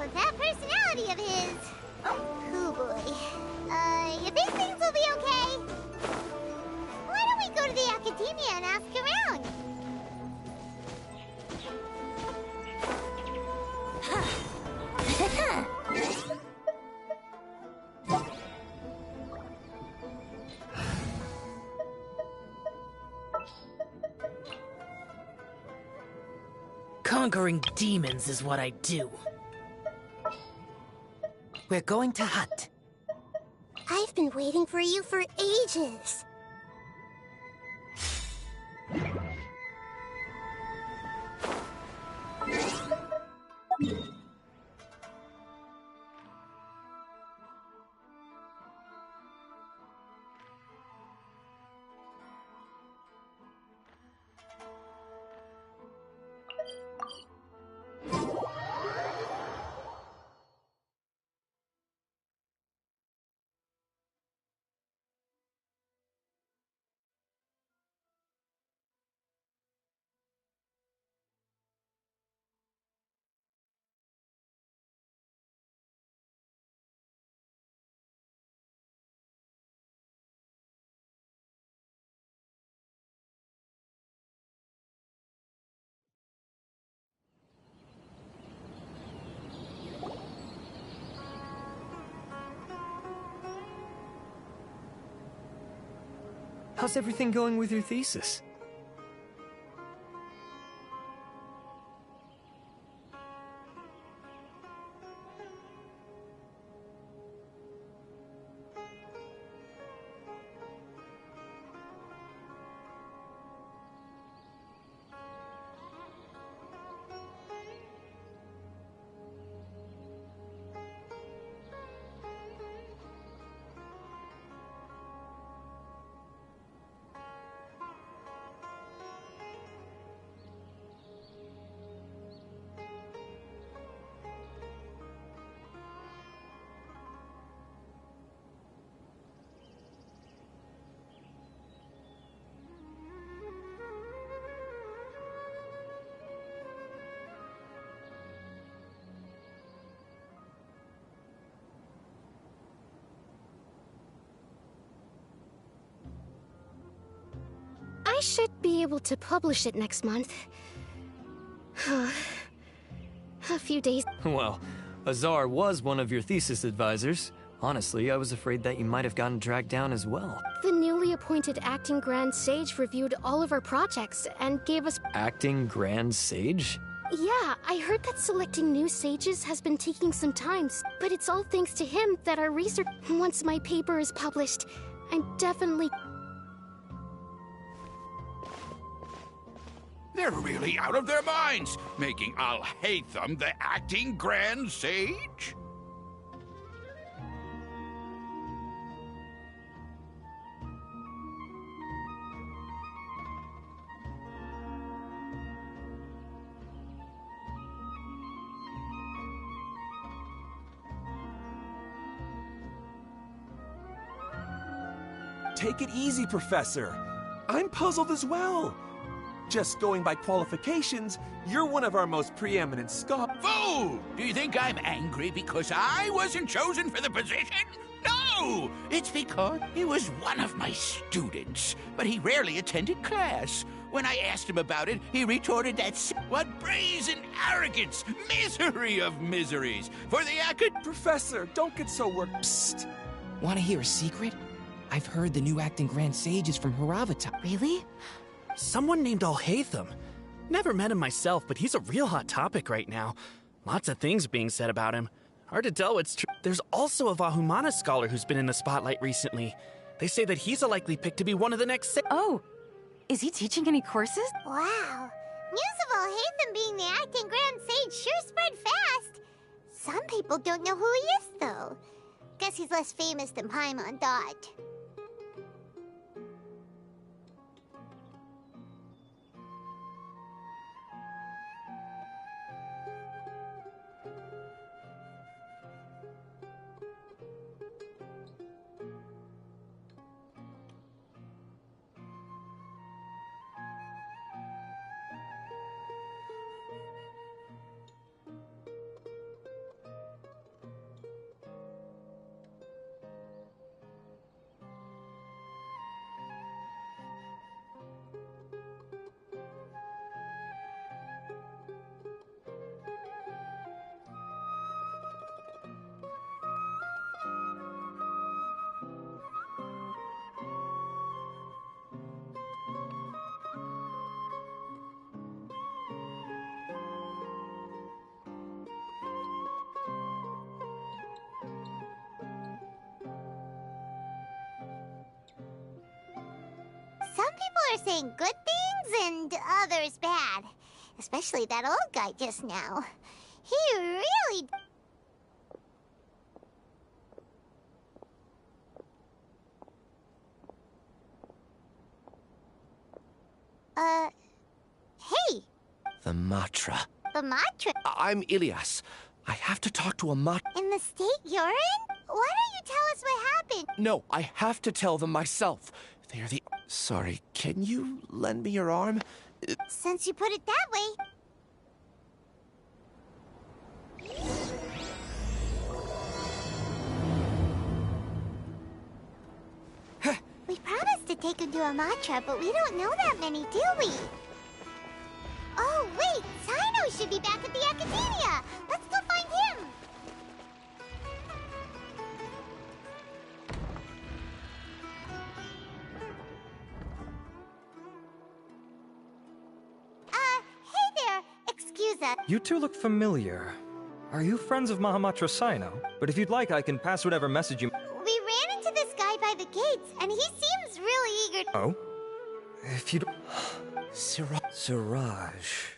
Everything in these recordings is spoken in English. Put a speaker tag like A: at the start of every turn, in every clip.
A: With that personality of his. Oh boy. You think things will be okay? Why don't we go to the academia and ask around?
B: Conquering demons is what I do. We're going to hunt.
A: I've been waiting for you for ages.
C: How's everything going with your thesis?
D: I should be able to publish it next month. A few days.
C: Well, Azar was one of your thesis advisors. Honestly, I was afraid that you might have gotten dragged down as well.
D: The newly appointed acting Grand Sage reviewed all of our projects and gave us...
C: Acting Grand Sage?
D: Yeah, I heard that selecting new sages has been taking some time, but it's all thanks to him that our research... Once my paper is published, I'm definitely...
E: They're really out of their minds, making Al-Haytham the acting Grand Sage?
F: Take it easy, Professor. I'm puzzled as well. Just going by qualifications, you're one of our most preeminent scholars.
E: Fool! Do you think I'm angry because I wasn't chosen for the position? No! It's because he was one of my students, but he rarely attended class. When I asked him about it, he retorted that what brazen arrogance! Misery of miseries! For the
F: Professor, don't get so worked. Psst.
G: Want to hear a secret? I've heard the new acting Grand Sage is from Haravata.
D: Really?
B: Someone named Al-Haytham. Never met him myself, but he's a real hot topic right now. Lots of things being said about him. Hard to tell what's true. There's also a Vahumana scholar who's been in the spotlight recently. They say that he's a likely pick to be one of the next
H: Oh, is he teaching any courses?
A: Wow. News of Al-Haytham being the acting Grand Sage sure spread fast. Some people don't know who he is, though. Guess he's less famous than Paimon Dot. are saying good things and others bad. Especially that old guy just now. He really... Hey,
F: The Matra.
A: the Matra
F: I'm Ilias. I have to talk to a Matra.
A: in the state you're in? Why don't you tell us what happened?
F: No, I have to tell them myself. They're the... Sorry, can you lend me your arm?
A: Since you put it that way. We promised to take him to a Matra, but we don't know that many, do we? Oh, wait! Sino should be back at the Academia! Let's go find him! Hey there! Excuse us.
I: You two look familiar. Are you friends of Mahamatra Sino? But if you'd like, I can pass whatever message you...
A: We ran into this guy by the gates, and he seems really eager.
I: Oh? If you...
F: Siraj.
I: Siraj...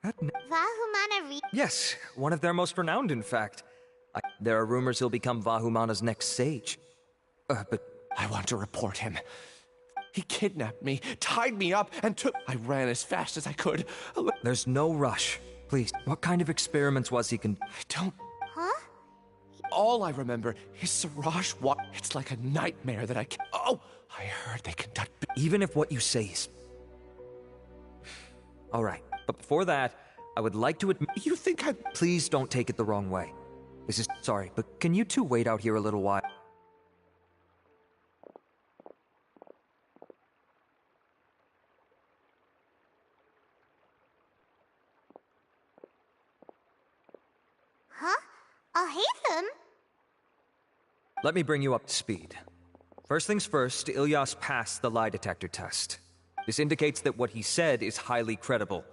A: Vahumana
I: Yes, one of their most renowned, in fact. There are rumors he'll become Vahumana's next sage. But...
F: I want to report him. He kidnapped me, tied me up, and took... I ran as fast as I could.
I: There's no rush. Please, what kind of experiments was he
F: I don't...
A: Huh?
F: All I remember is Siraj It's like a nightmare that I can... Oh! I heard they conduct...
I: Even if what you say is... All right, but before that, I would like to admit...
F: You think I'm...
I: Please don't take it the wrong way. This is... Sorry, but can you two wait out here a little while?
A: Huh? I'll hate them.
I: Let me bring you up to speed. First things first, Ilyas passed the lie detector test. This indicates that what he said is highly credible.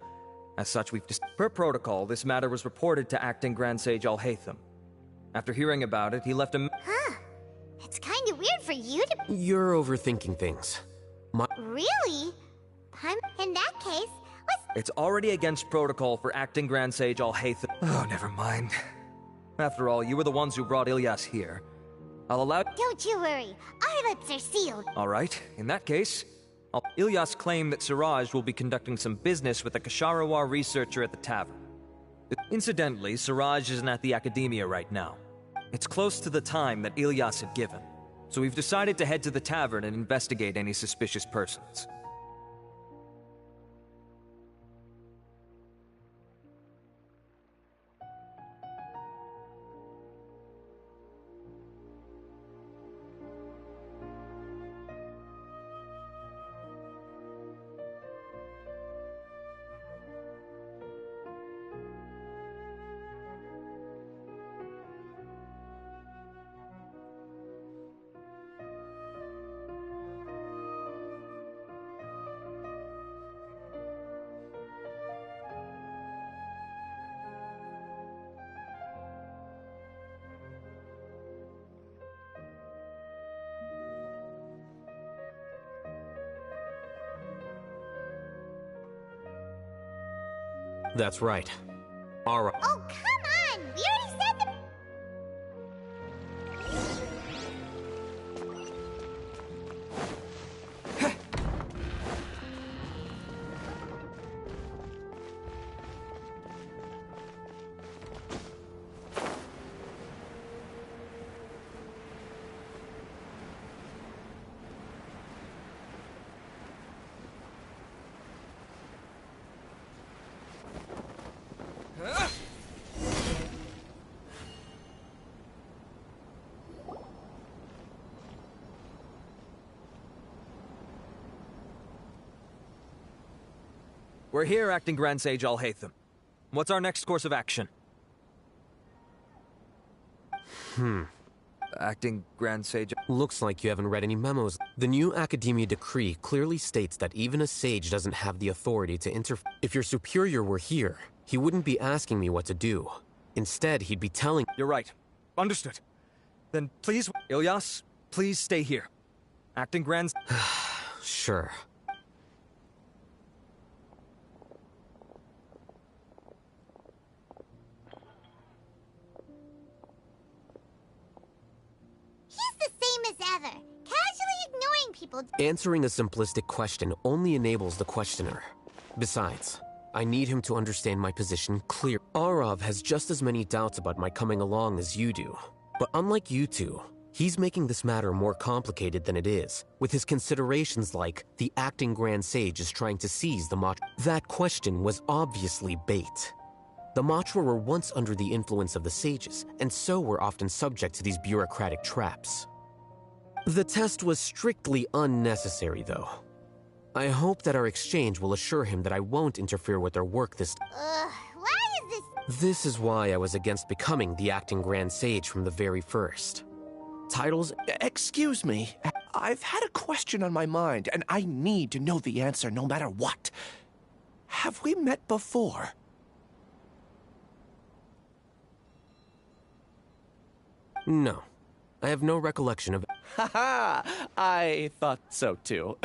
I: As such, per protocol, this matter was reported to Acting Grand Sage Al-Haytham. After hearing about it, he left a...
A: Huh. It's kind of weird for you to...
J: You're overthinking things.
A: Really? In that case, let's...
I: It's already against protocol for Acting Grand Sage Al-Haytham... Oh, never mind. After all, you were the ones who brought Ilyas here. I'll allow...
A: Don't you worry. Our lips are sealed.
I: All right, in that case, Ilyas claimed that Siraj will be conducting some business with a Kasharawar researcher at the tavern. Incidentally, Siraj isn't at the Academia right now. It's close to the time that Ilyas had given, so we've decided to head to the tavern and investigate any suspicious persons.
J: That's right. All right.
A: Oh, come on! We already said the...
I: We're here, Acting Grand Sage Al-Haytham. What's our next course of action? Acting Grand Sage...
J: Looks like you haven't read any memos. The new Academia decree clearly states that even a sage doesn't have the authority to interfere. If your superior were here, he wouldn't be asking me what to do. Instead, he'd be telling...
I: You're right. Understood. Then please, Ilyas, please stay here. Acting Grand...
J: Sure.
A: people...
J: Answering a simplistic question only enables the questioner. Besides, I need him to understand my position clear. Arav has just as many doubts about my coming along as you do. But unlike you two, he's making this matter more complicated than it is, with his considerations like the acting Grand Sage is trying to seize the Matra. That question was obviously bait. The Matra were once under the influence of the sages, and so were often subject to these bureaucratic traps. The test was strictly unnecessary, though. I hope that our exchange will assure him that I won't interfere with their work this time.
A: Why is this...
J: This is why I was against becoming the acting Grand Sage from the very first. Titles...
F: Excuse me. I've had a question on my mind, and I need to know the answer no matter what. Have we met before?
J: No. I have no recollection of...
F: Haha! I thought so too.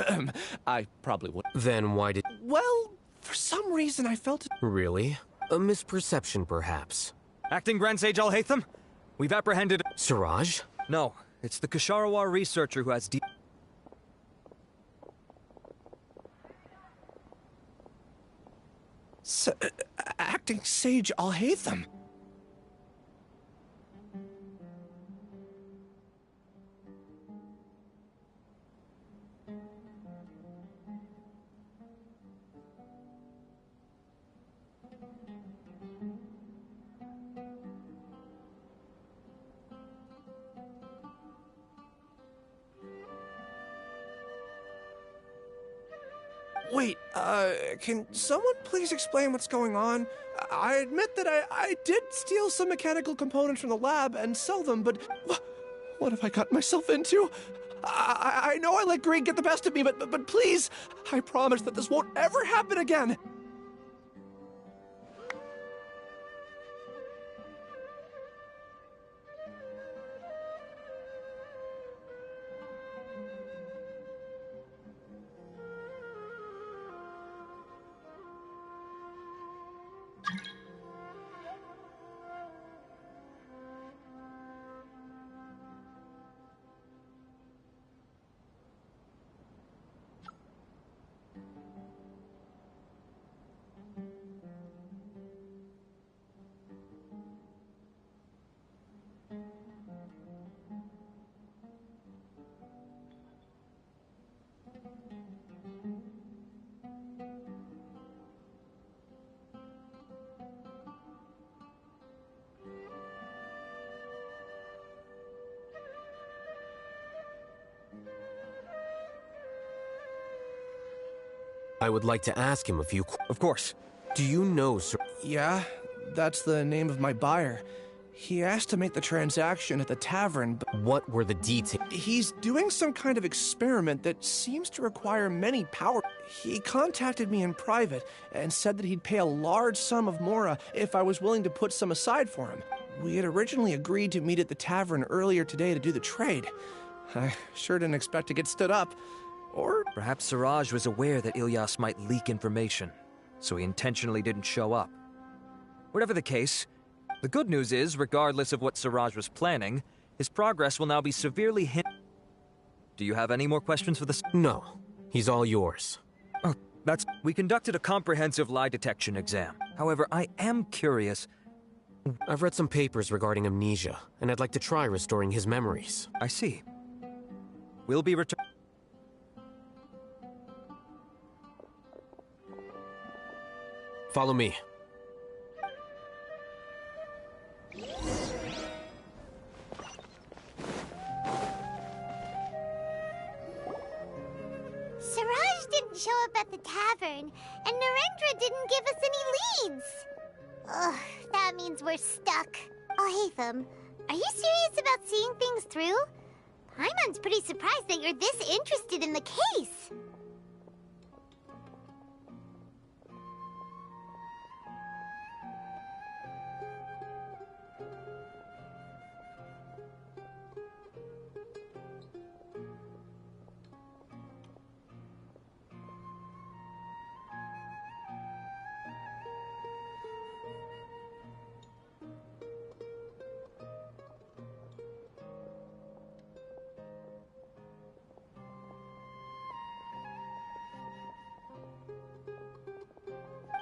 F: I probably would.
J: Then why did...
F: Well, for some reason I felt it...
J: Really? A misperception, perhaps.
I: Acting Grand Sage Alhaitham? We've apprehended...
J: Siraj?
I: No, it's the Kasharawar researcher who has
F: Acting Sage Alhaitham. Wait, can someone please explain what's going on? I admit that I did steal some mechanical components from the lab and sell them, but what have I got myself into? I know I let greed get the best of me, but please, I promise that this won't ever happen again.
J: I would like to ask him a few...
I: Of course.
J: Do you know, sir...
F: Yeah, that's the name of my buyer. He asked to make the transaction at the tavern, but...
J: What were the details?
F: He's doing some kind of experiment that seems to require many power... He contacted me in private and said that he'd pay a large sum of Mora if I was willing to put some aside for him. We had originally agreed to meet at the tavern earlier today to do the trade. I sure didn't expect to get stood up. Or...
I: Perhaps Siraj was aware that Ilyas might leak information, so he intentionally didn't show up. Whatever the case, the good news is, regardless of what Siraj was planning, his progress will now be severely hindered. Do you have any more questions for this?
J: No. He's all yours.
I: Oh, that's... We conducted a comprehensive lie detection exam. However, I am curious...
J: I've read some papers regarding amnesia, and I'd like to try restoring his memories.
I: I see. We'll be returning...
J: Follow me.
A: Siraj didn't show up at the tavern, and Narendra didn't give us any leads. Ugh, that means we're stuck. Alhaitham, are you serious about seeing things through? Paimon's pretty surprised that you're this interested in the case.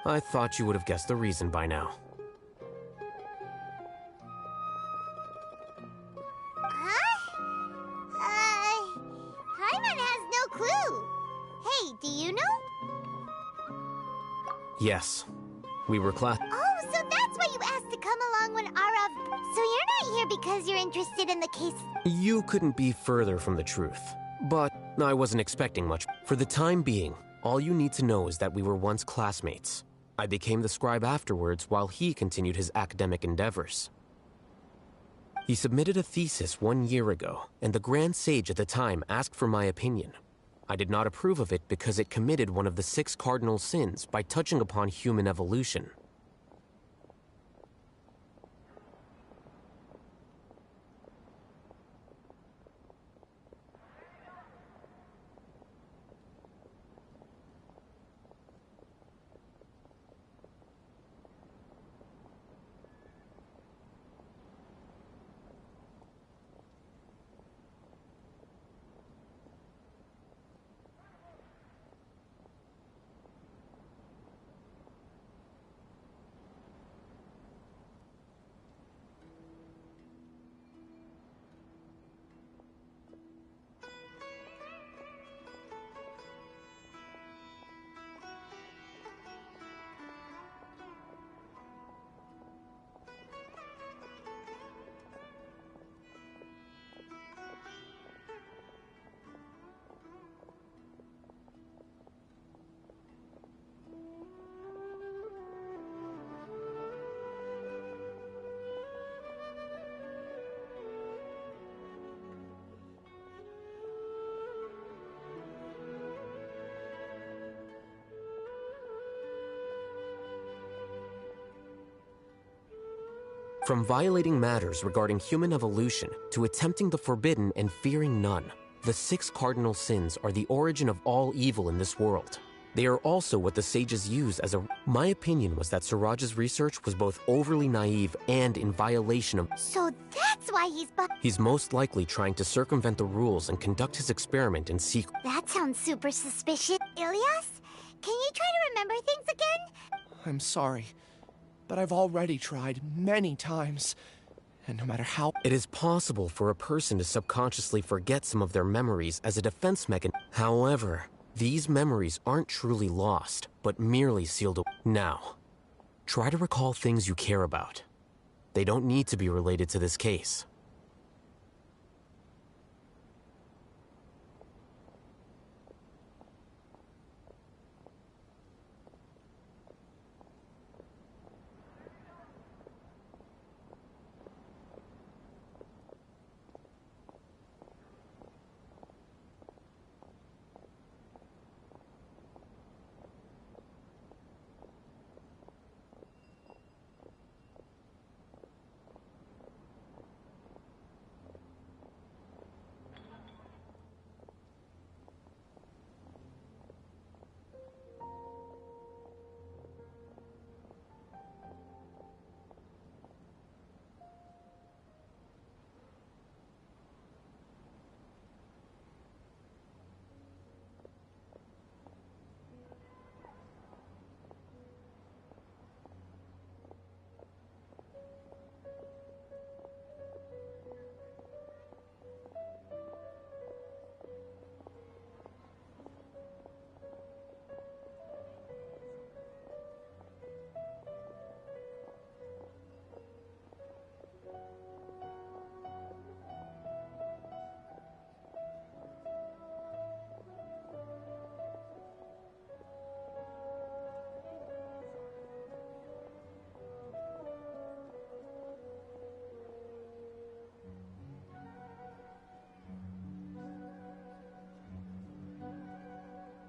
J: I thought you would have guessed the reason by now.
A: Huh? Hyman has no clue. Hey, do you know?
J: Yes. We were
A: Oh, so that's why you asked to come along when Arav... So you're not here because you're interested in the case...
J: You couldn't be further from the truth. But I wasn't expecting much. For the time being, all you need to know is that we were once classmates. I became the scribe afterwards while he continued his academic endeavors. He submitted a thesis 1 year ago, and the Grand Sage at the time asked for my opinion. I did not approve of it because it committed one of the 6 cardinal sins by touching upon human evolution. From violating matters regarding human evolution to attempting the forbidden and fearing none, the 6 cardinal sins are the origin of all evil in this world. They are also what the sages use as a... My opinion was that Suraj's research was both overly naive and in violation of...
A: So that's why
J: He's most likely trying to circumvent the rules and conduct his experiment in secret.
A: That sounds super suspicious. Ilyas, can you try to remember things again?
F: I'm sorry, but I've already tried many times. And no matter how...
J: It is possible for a person to subconsciously forget some of their memories as a defense mechanism. However, these memories aren't truly lost, but merely sealed away. Now, try to recall things you care about. They don't need to be related to this case.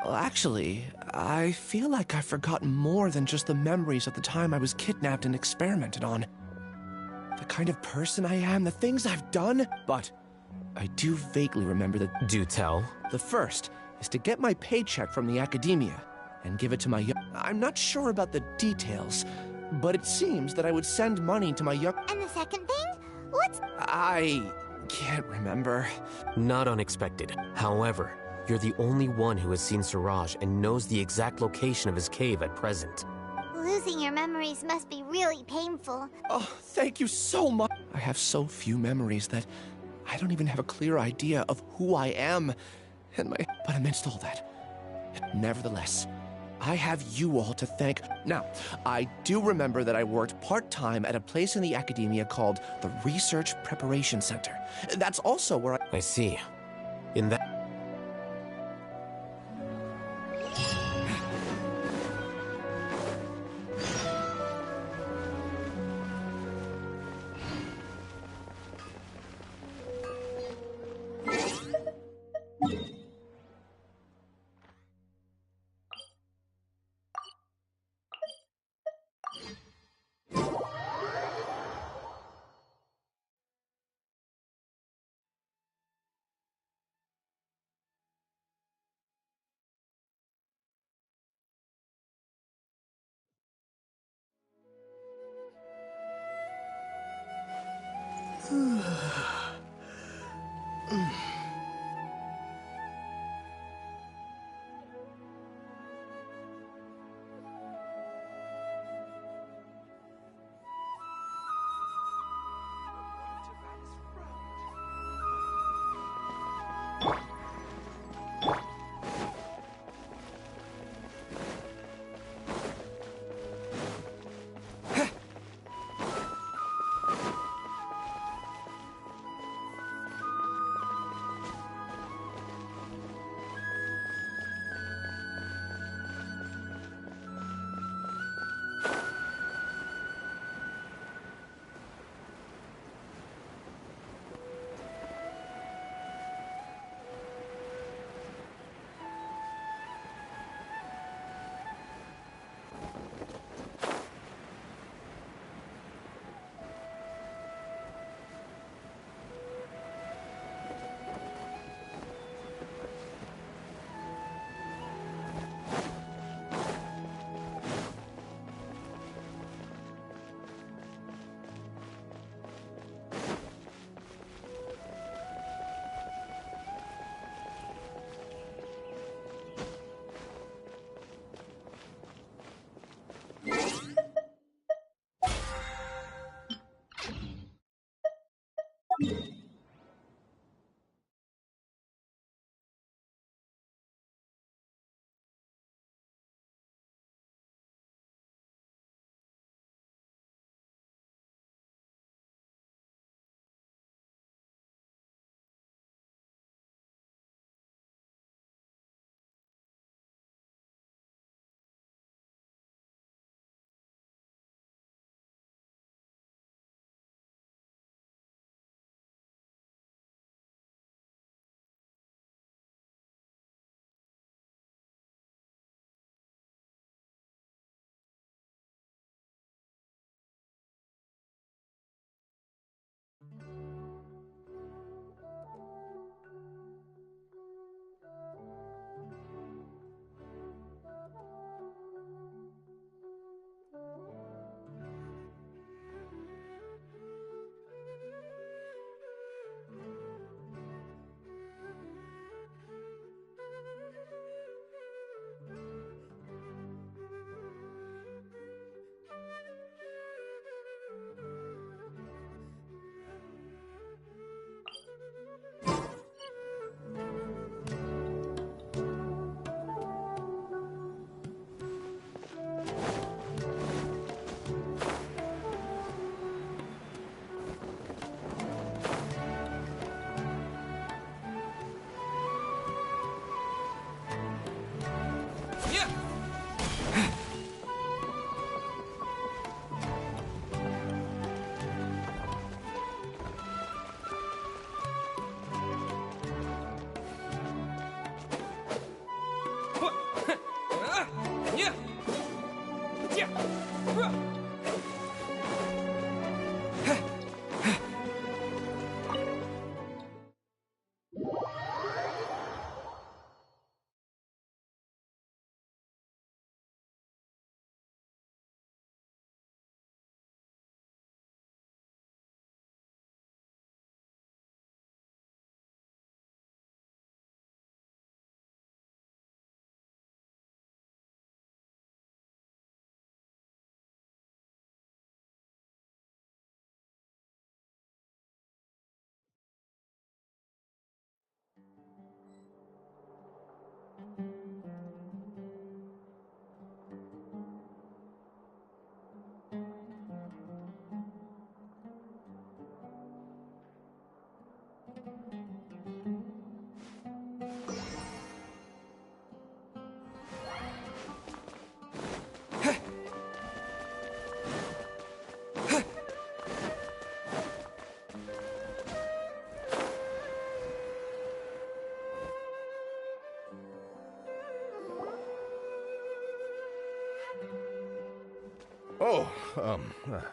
F: Well, actually, I feel like I've forgotten more than just the memories of the time I was kidnapped and experimented on. The kind of person I am, the things I've done, but I do vaguely remember that...
J: Do tell.
F: The first is to get my paycheck from the academia and give it to my I'm not sure about the details, but it seems that I would send money to my
A: And the second thing? What's...
F: I can't remember.
J: Not unexpected. However, you're the only one who has seen Suraj and knows the exact location of his cave at present.
A: Losing your memories must be really painful.
F: Oh, thank you so much. I have so few memories that I don't even have a clear idea of who I am. But amidst all that, nevertheless, I have you all to thank. Now, I do remember that I worked part-time at a place in the academia called the Research Preparation Center. That's also where
J: I see. In that...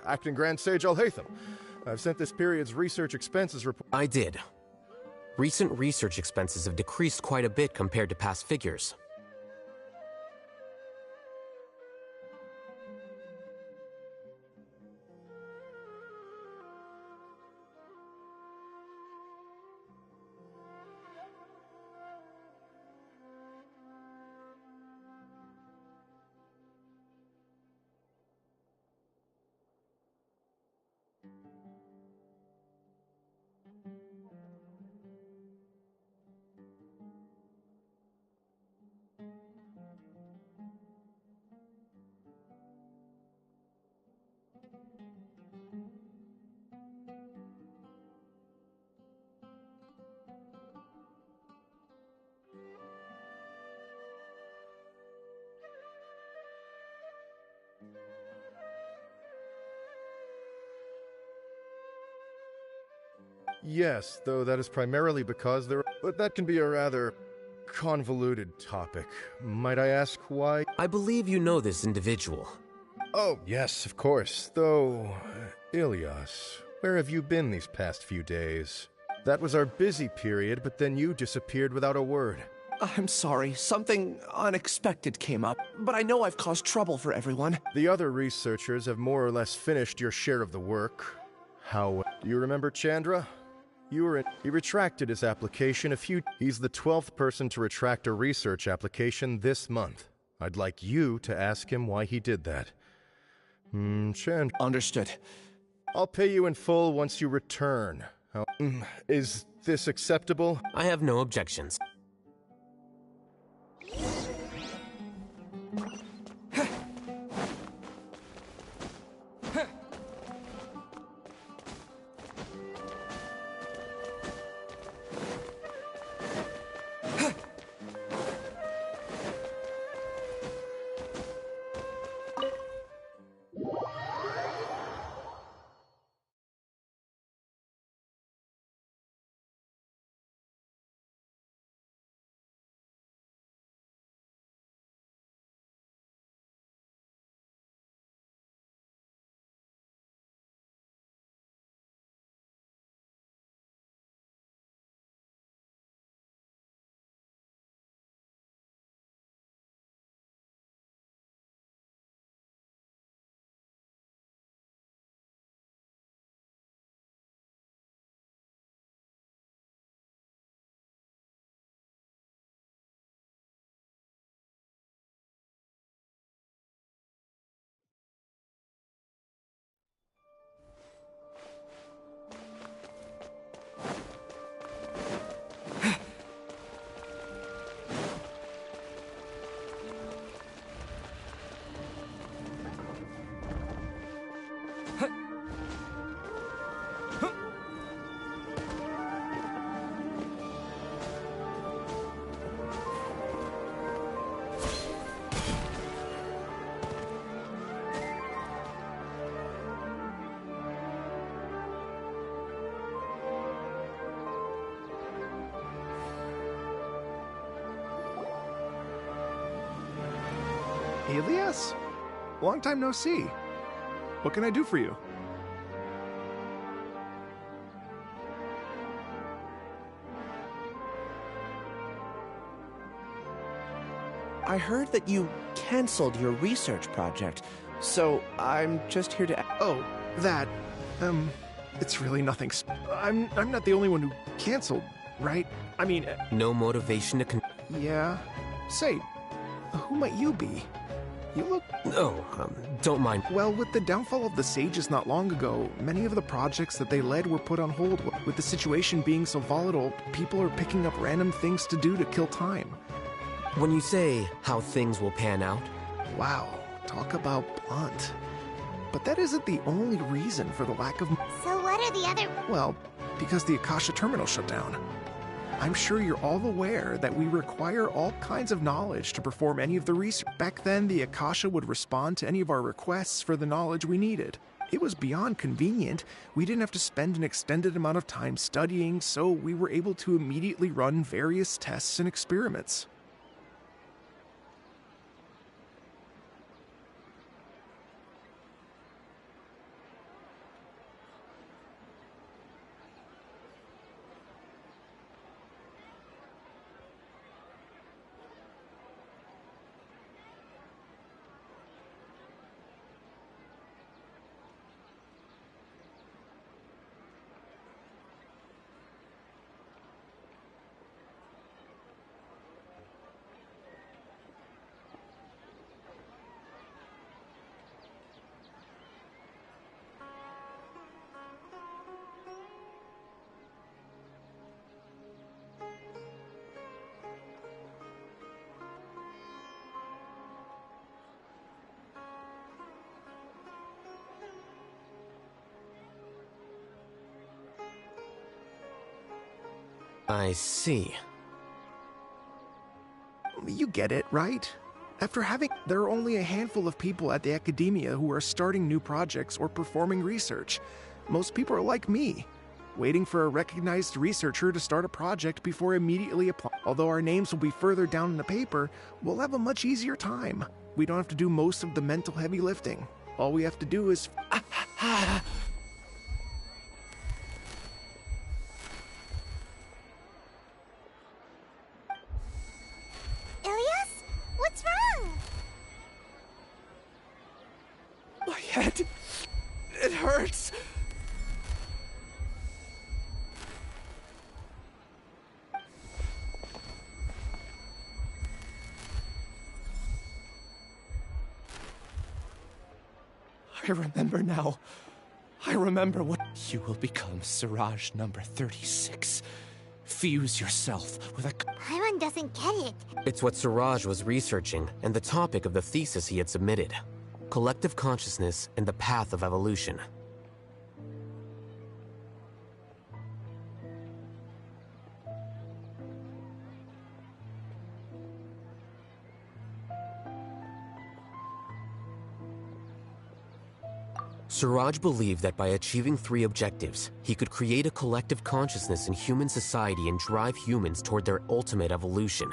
K: Acting Grand Sage Alhaitham. I've sent this period's research expenses report.
J: I did. Recent research expenses have decreased quite a bit compared to past figures.
K: Yes, though that is primarily because there... But that can be a rather convoluted topic. Might I ask why?
J: I believe you know this individual.
K: Oh, yes, of course. Though, Ilias, where have you been these past few days? That was our busy period, but then you disappeared without a word.
F: I'm sorry, something unexpected came up, but I know I've caused trouble for everyone.
K: The other researchers have more or less finished your share of the work. How... Do you remember Chandra? He retracted his application He's the 12th person to retract a research application this month. I'd like you to ask him why he did that. Chandra...
F: Understood.
K: I'll pay you in full once you return. Is this acceptable?
J: I have no objections.
L: Ilias? Long time no see. What can I do for you?
F: I heard that you canceled your research project, so I'm just here to...
L: Oh, that... it's really nothing I'm not the only one who canceled, right? I mean...
J: No motivation to
L: Yeah. Say, who might you be? You look...
J: Oh, don't mind.
L: Well, with the downfall of the Sages not long ago, many of the projects that they led were put on hold. With the situation being so volatile, people are picking up random things to do to kill time.
J: When you say how things will pan out...
L: Wow, talk about blunt. But that isn't the only reason for the lack of...
A: So what are the other...
L: Well, because the Akasha terminal shut down. I'm sure you're all aware that we require all kinds of knowledge to perform any of the research. Back then, the Akasha would respond to any of our requests for the knowledge we needed. It was beyond convenient. We didn't have to spend an extended amount of time studying, so we were able to immediately run various tests and experiments.
J: I see.
L: You get it, right? There are only a handful of people at the academia who are starting new projects or performing research. Most people are like me, waiting for a recognized researcher to start a project before immediately applying. Although our names will be further down in the paper, we'll have a much easier time. We don't have to do most of the mental heavy lifting. All we have to do is...
A: Ilias? What's wrong?
F: My head... it hurts. I remember now. I remember what... You will become Siraj number 36. Fuse yourself with a...
A: Paimon doesn't get it.
J: It's what Siraj was researching, and the topic of the thesis he had submitted. Collective consciousness and the path of evolution. Siraj believed that by achieving 3 objectives, he could create a collective consciousness in human society and drive humans toward their ultimate evolution.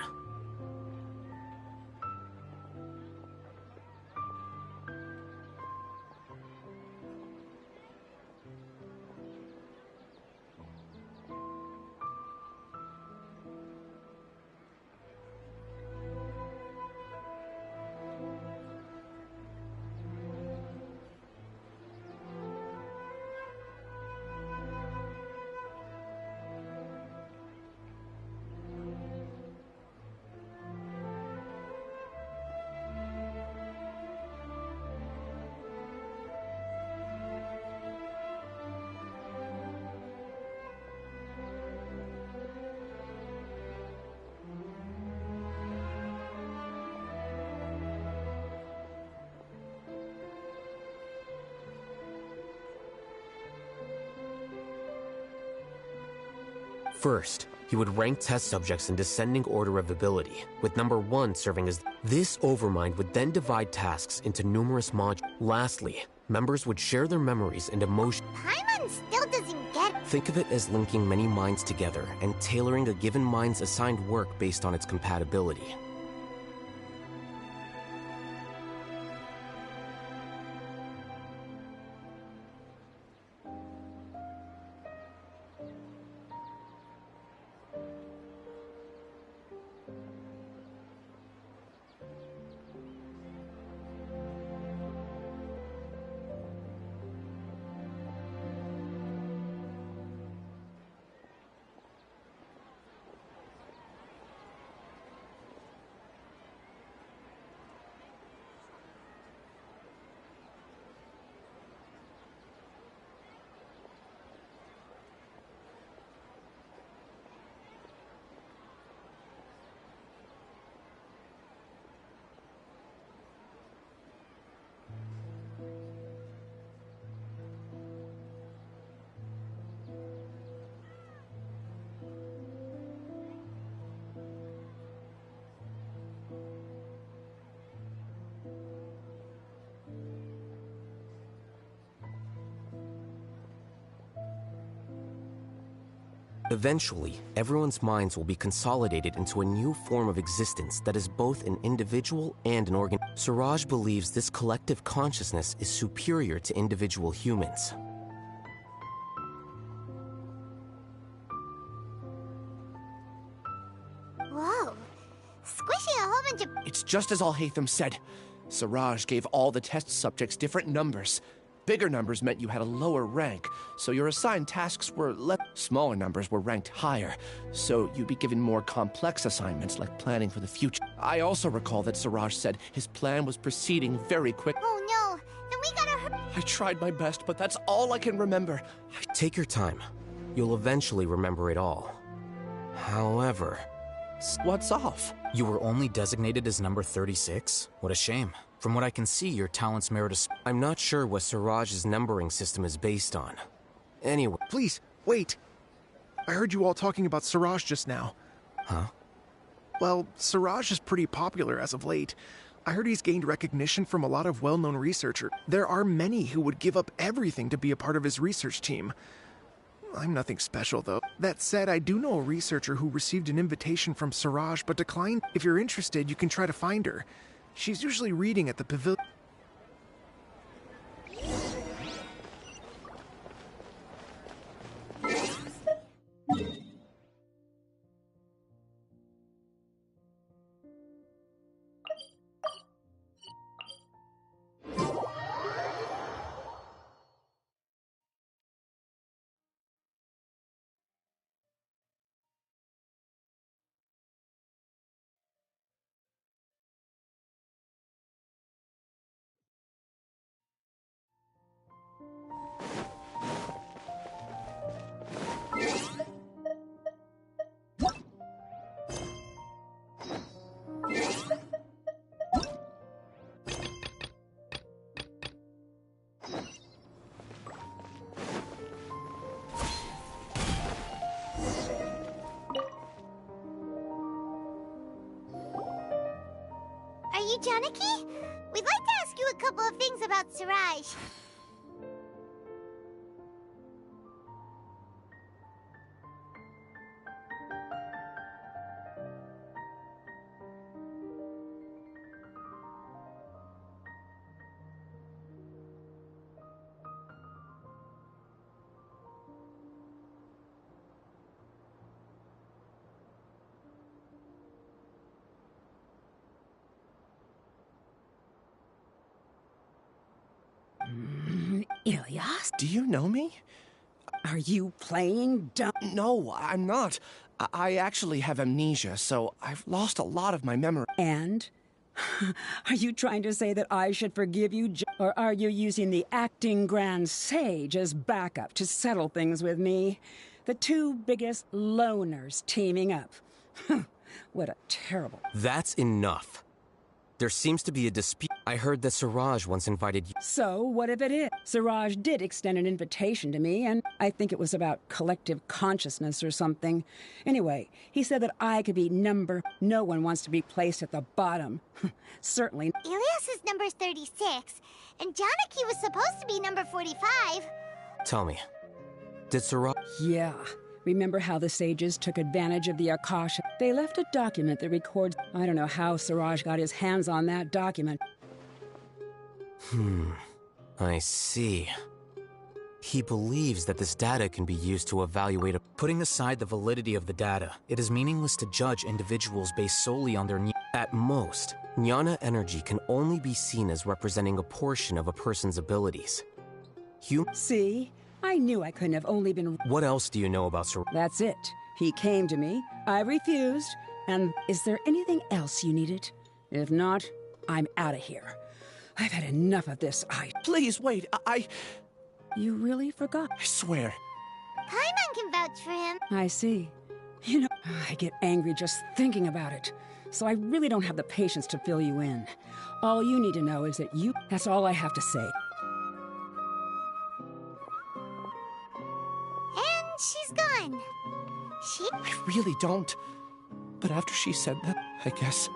J: First, he would rank test subjects in descending order of ability, with number 1 serving as... This overmind would then divide tasks into numerous modules. Lastly, members would share their memories and emotions.
A: Paimon still doesn't get it.
J: Think of it as linking many minds together and tailoring a given mind's assigned work based on its compatibility. Eventually, everyone's minds will be consolidated into a new form of existence that is both an individual and an organ. Siraj believes this collective consciousness is superior to individual humans.
A: Whoa. Squishing a whole bunch of...
F: It's just as Al-Haytham said. Siraj gave all the test subjects different numbers. Bigger numbers meant you had a lower rank, so your assigned tasks were less. Smaller numbers were ranked higher, so you'd be given more complex assignments like planning for the future. I also recall that Siraj said his plan was proceeding very quick.
A: Oh no, then we gotta hurry.
F: I tried my best, but that's all I can remember.
J: Take your time. You'll eventually remember it all. However...
F: What's off?
M: You were only designated as number 36? What a shame. From what I can see, your talents merit a...
J: I'm not sure what Siraj's numbering system is based on. Anyway...
L: Please, wait. I heard you all talking about Siraj just now.
J: Huh?
L: Well, Siraj is pretty popular as of late. I heard he's gained recognition from a lot of well-known researchers. There are many who would give up everything to be a part of his research team. I'm nothing special, though. That said, I do know a researcher who received an invitation from Siraj but declined. If you're interested, you can try to find her. She's usually reading at the pavilion.
A: Are you Janaki? We'd like to ask you a couple of things about Siraj.
N: Ilyas?
F: Do you know me?
N: Are you playing dumb?
F: No, I'm not. I actually have amnesia, so I've lost a lot of my memory.
N: And? Are you trying to say that I should forgive you, or are you using the acting grand sage as backup to settle things with me? The two biggest loners teaming up. What a terrible...
J: That's enough. There seems to be a dispute. I heard that Siraj once invited you.
N: So, what if it is? Siraj did extend an invitation to me, and I think it was about collective consciousness or something. Anyway, he said that I could be number... No one wants to be placed at the bottom. Certainly.
A: Ilyas is number 36, and Janaki was supposed to be number 45.
J: Tell me, did Siraj...
N: Yeah. Remember how the sages took advantage of the Akasha? They left a document that records... I don't know how Siraj got his hands on that document.
J: I see. He believes that this data can be used to evaluate a...
M: Putting aside the validity of the data, it is meaningless to judge individuals based solely on their...
J: At most, jnana energy can only be seen as representing a portion of a person's abilities.
N: See? I knew I couldn't have only been...
J: What else do you know about Siraj?
N: That's it. He came to me, I refused, and is there anything else you needed? If not, I'm out of here. I've had enough of this.
F: Please, wait,
N: You really forgot?
F: I swear.
A: Paimon can vouch for him.
N: I see. You know, I get angry just thinking about it. So I really don't have the patience to fill you in. All you need to know is that that's all I have to say.
A: And she's gone.
F: I really don't. But after she said that, I guess...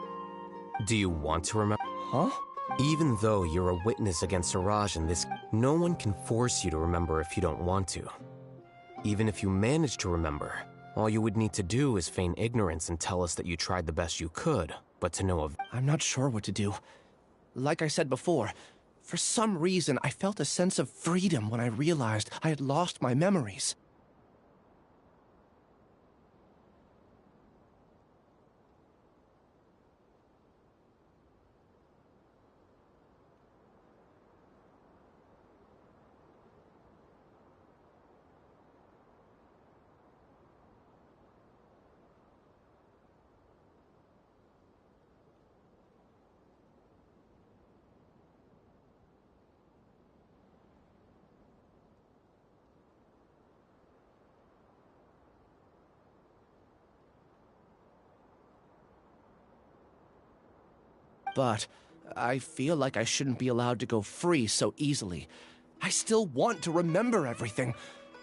J: Do you want to remember?
F: Huh?
J: Even though you're a witness against Siraj in this, no one can force you to remember if you don't want to. Even if you manage to remember, all you would need to do is feign ignorance and tell us that you tried the best you could, but to no avail.
F: I'm not sure what to do. Like I said before, for some reason I felt a sense of freedom when I realized I had lost my memories. But I feel like I shouldn't be allowed to go free so easily. I still want to remember everything.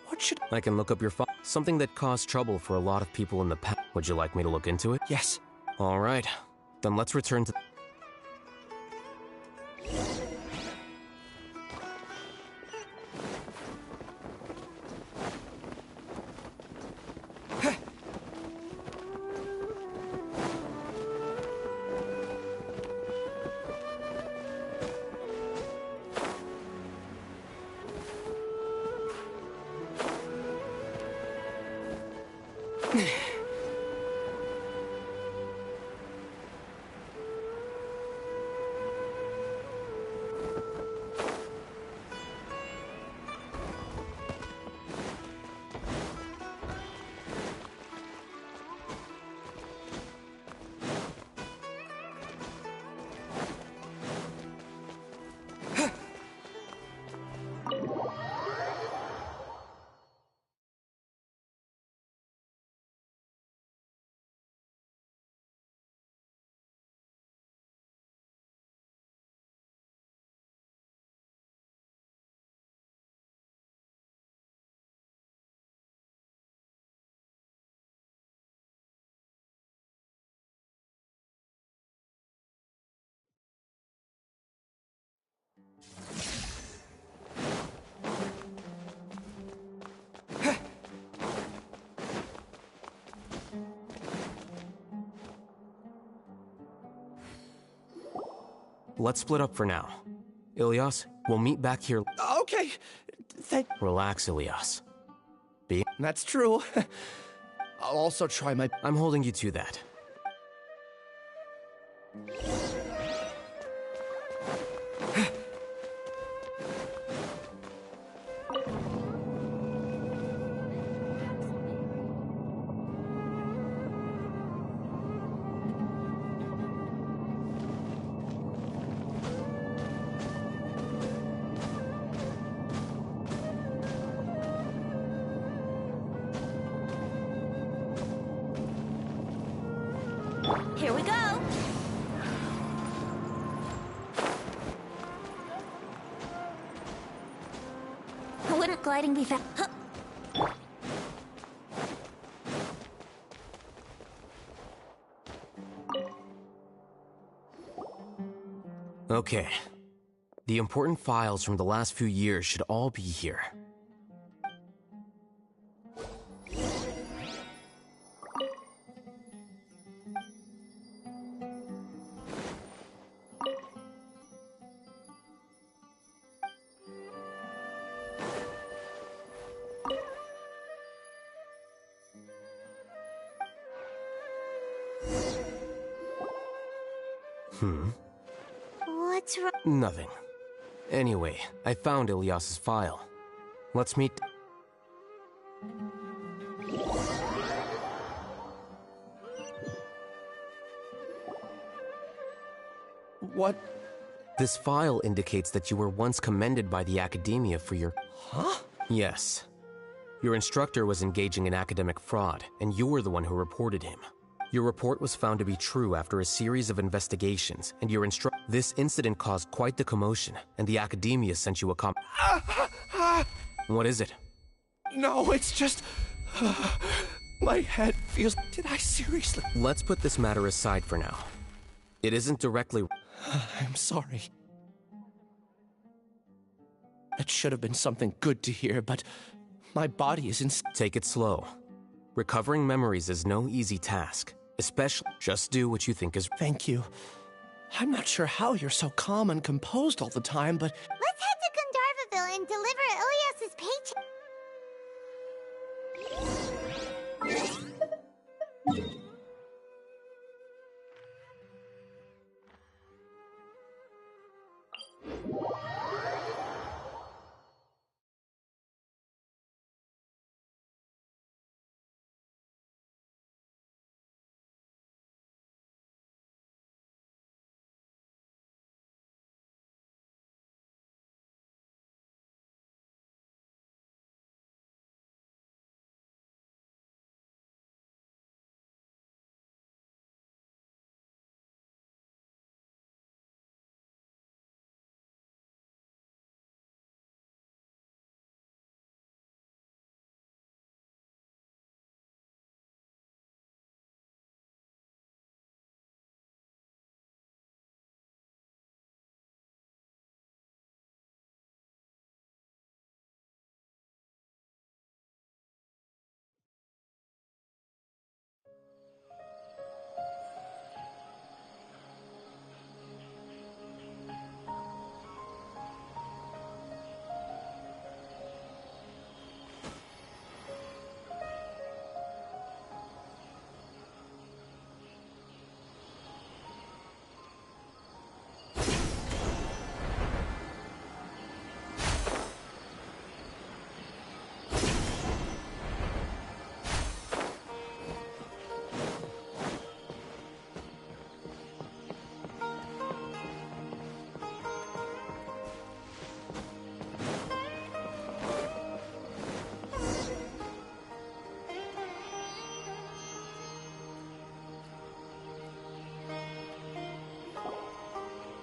F: What should...
J: I can look up your file. Something that caused trouble for a lot of people in the past. Would you like me to look into it?
F: Yes.
J: All right. Then let's return to... Let's split up for now. Ilyas, we'll meet back here.
F: Okay.
J: Relax, Ilyas.
F: That's true. I'll also try my...
J: I'm holding you to that.
A: Here we go. Wouldn't gliding be fast? Huh.
J: Okay. The important files from the last few years should all be here.
A: What's wrong?
J: Nothing. Anyway, I found Ilyas's file. Let's meet...
F: What?
J: This file indicates that you were once commended by the Academia for your...
F: Huh?
J: Yes. Your instructor was engaging in academic fraud, and you were the one who reported him. Your report was found to be true after a series of investigations, and your This incident caused quite the commotion, and the Academia sent you a What is it?
F: No, it's just... my head feels... Did I seriously...
J: Let's put this matter aside for now. It isn't directly...
F: I'm sorry. It should have been something good to hear, but my body is in...
J: Take it slow. Recovering memories is no easy task. Especially, just do what you think is...
F: Thank you. I'm not sure how you're so calm and composed all the time, but...
A: Let's head to Gandharvaville and deliver Ilyas's paycheck.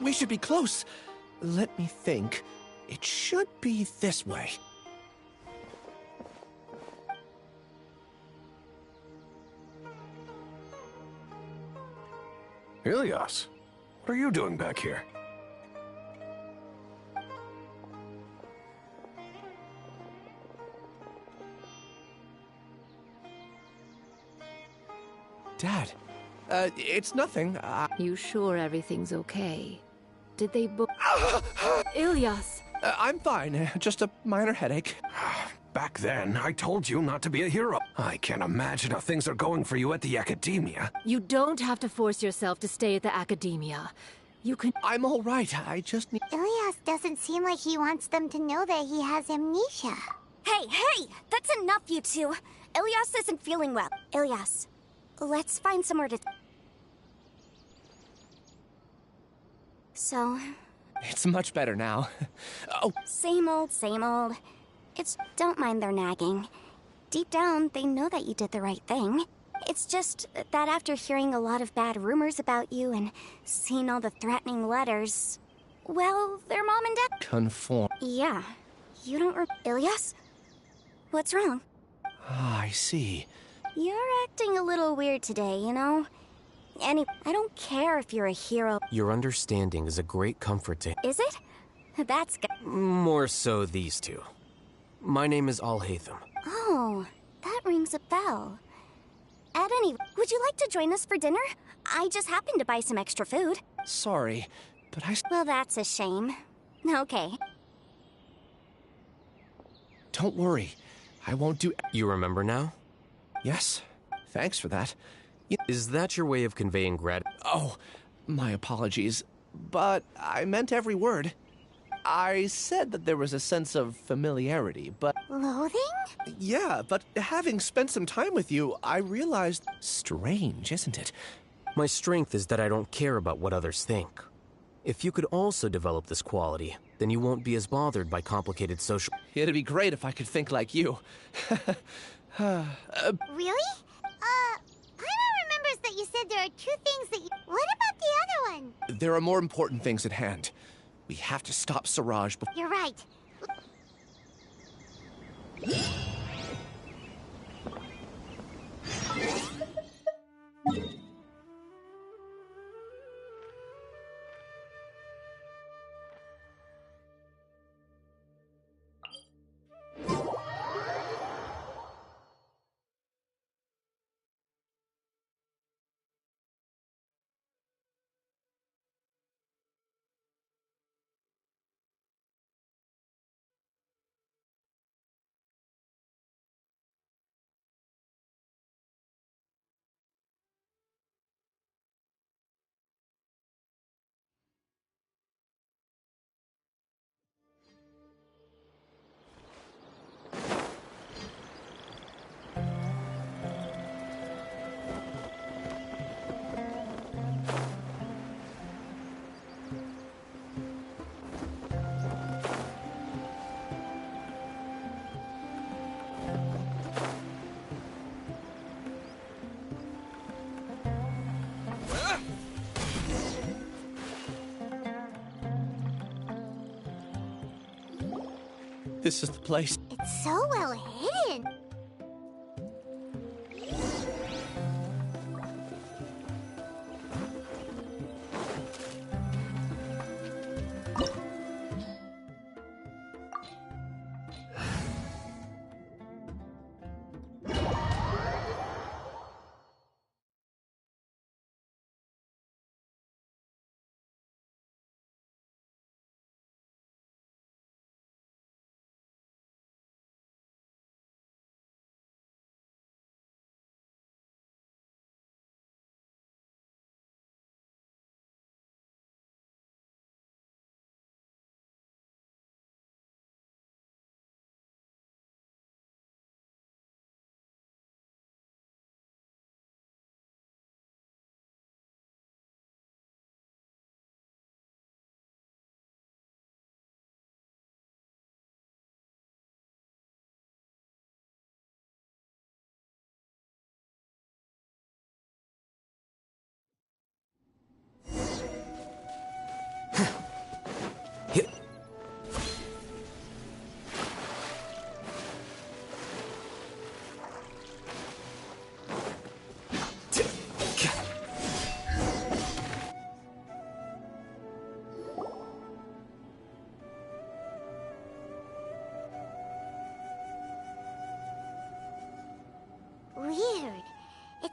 F: We should be close. Let me think. It should be this way.
L: Ilias, what are you doing back here?
F: Dad, it's nothing.
O: You sure everything's okay? Did they Ilias!
F: I'm fine. Just a minor headache.
L: Back then, I told you not to be a hero. I can't imagine how things are going for you at the Academia.
O: You don't have to force yourself to stay at the Academia. You can—
F: I'm all right. I just need—
A: Ilias doesn't seem like he wants them to know that he has amnesia.
P: Hey! That's enough, you two! Ilias isn't feeling well. Ilias, let's find somewhere to... So...
F: It's much better now. Oh.
P: Same old, same old. Don't mind their nagging. Deep down, they know that you did the right thing. It's just that after hearing a lot of bad rumors about you and seeing all the threatening letters, well, their mom and dad...
F: Conform.
P: Yeah. You don't Ilias? What's wrong?
F: Ah, I see.
P: You're acting a little weird today, you know? I don't care if you're a hero.
J: Your understanding is a great comfort to—
P: Is it? That's good.
J: More so these two. My name is Al-Haytham.
P: Oh, that rings a bell. At any, would you like to join us for dinner? I just happened to buy some extra food.
F: Sorry, but
P: Well, that's a shame. Okay.
F: Don't worry. I won't do—
J: You remember now?
F: Yes. Thanks for that.
J: Is that your way of conveying gratitude?
F: Oh, my apologies. But I meant every word. I said that there was a sense of familiarity, but...
A: Loathing?
F: Yeah, but having spent some time with you, I realized... Strange, isn't it?
J: My strength is that I don't care about what others think. If you could also develop this quality, then you won't be as bothered by complicated social...
F: It'd be great if I could think like you.
A: Really? Paimon remembers that you said there are two things that you... What about the other one?
F: There are more important things at hand. We have to stop Siraj before...
A: You're right.
F: This is the place.
A: It's so well hidden.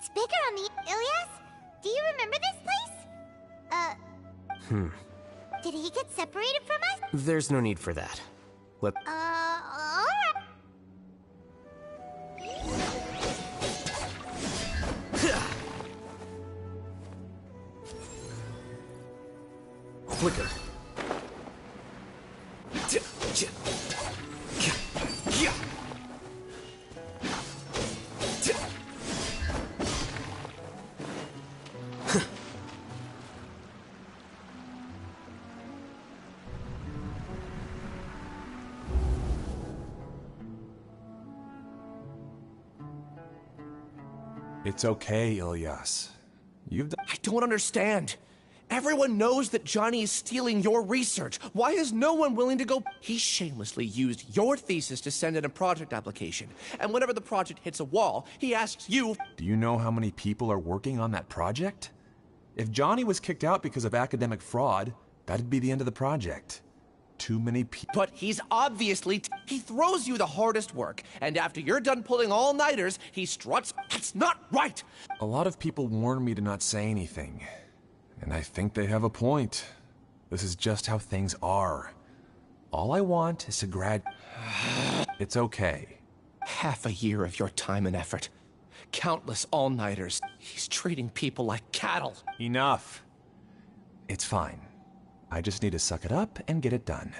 A: It's bigger on the... Ilyas, do you remember this place? Did he get separated from us?
J: There's no need for that. Let...
A: Alright.
J: Flicker.
L: It's okay, Ilyas.
F: I don't understand. Everyone knows that Johnny is stealing your research. Why is no one willing to go? He shamelessly used your thesis to send in a project application. And whenever the project hits a wall, he asks you...
L: Do you know how many people are working on that project? If Johnny was kicked out because of academic fraud, that'd be the end of the project. Too many people...
F: But he's obviously... He throws you the hardest work, and after you're done pulling all-nighters, he struts... That's not right!
L: A lot of people warn me to not say anything. And I think they have a point. This is just how things are. All I want is to It's okay.
F: Half a year of your time and effort. Countless all-nighters. He's treating people like cattle.
L: Enough. It's fine. I just need to suck it up and get it done.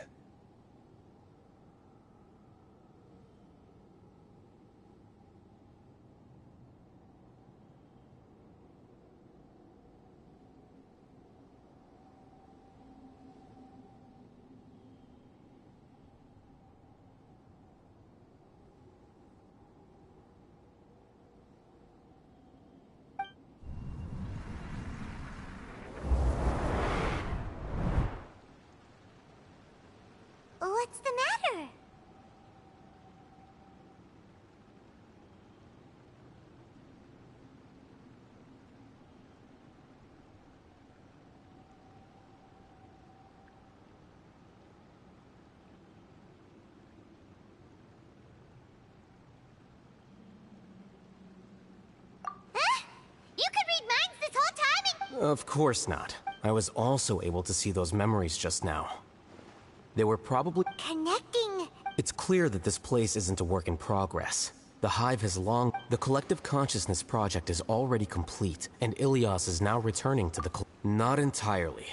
A: What's the matter? Huh? You could read minds this whole time and...
J: Of course not. I was also able to see those memories just now. They were probably...
A: Connecting...
J: It's clear that this place isn't a work in progress. The Hive has long... The Collective Consciousness project is already complete, and Ilyas is now returning to the... Not entirely.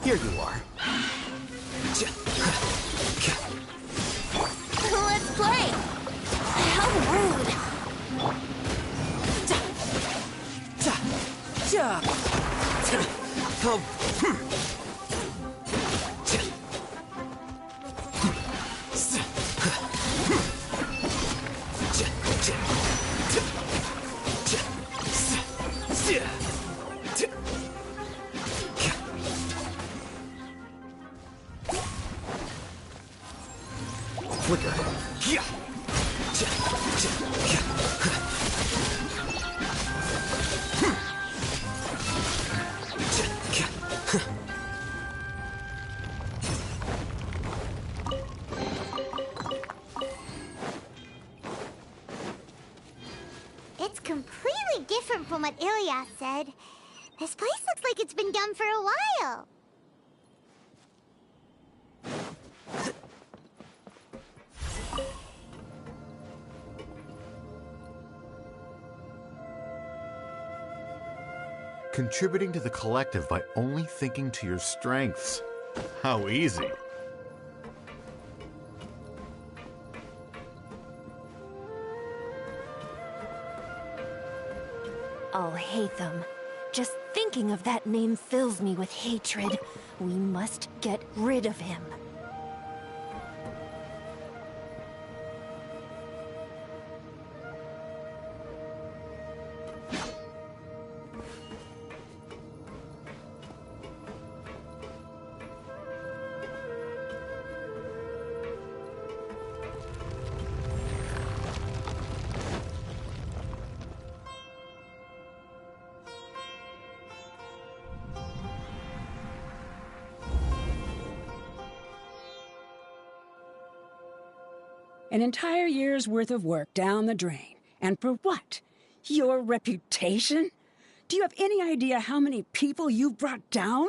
J: Here you are.
P: Let's play! How rude!
J: Flicker.
A: It's completely different from what Ilyas said. This place looks like it's been done for a while.
Q: Contributing to the collective by only thinking to your strengths. How easy.
O: Alhaitham. Just thinking of that name fills me with hatred. We must get rid of him.
N: An entire year's worth of work down the drain. And for what? Your reputation? Do you have any idea how many people you've brought down?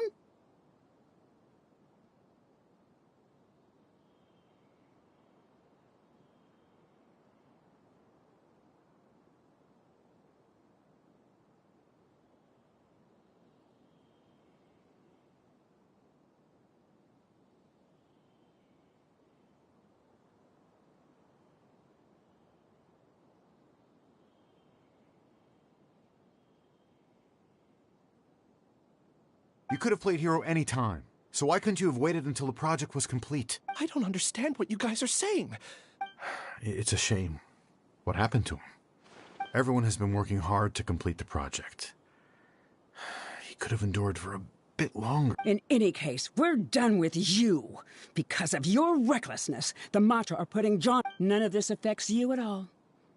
Q: You could have played hero any time. So why couldn't you have waited until the project was complete?
F: I don't understand what you guys are saying.
Q: It's a shame. What happened to him? Everyone has been working hard to complete the project. He could have endured for a bit longer.
N: In any case, we're done with you. Because of your recklessness, the Matra are putting John... None of this affects you at all.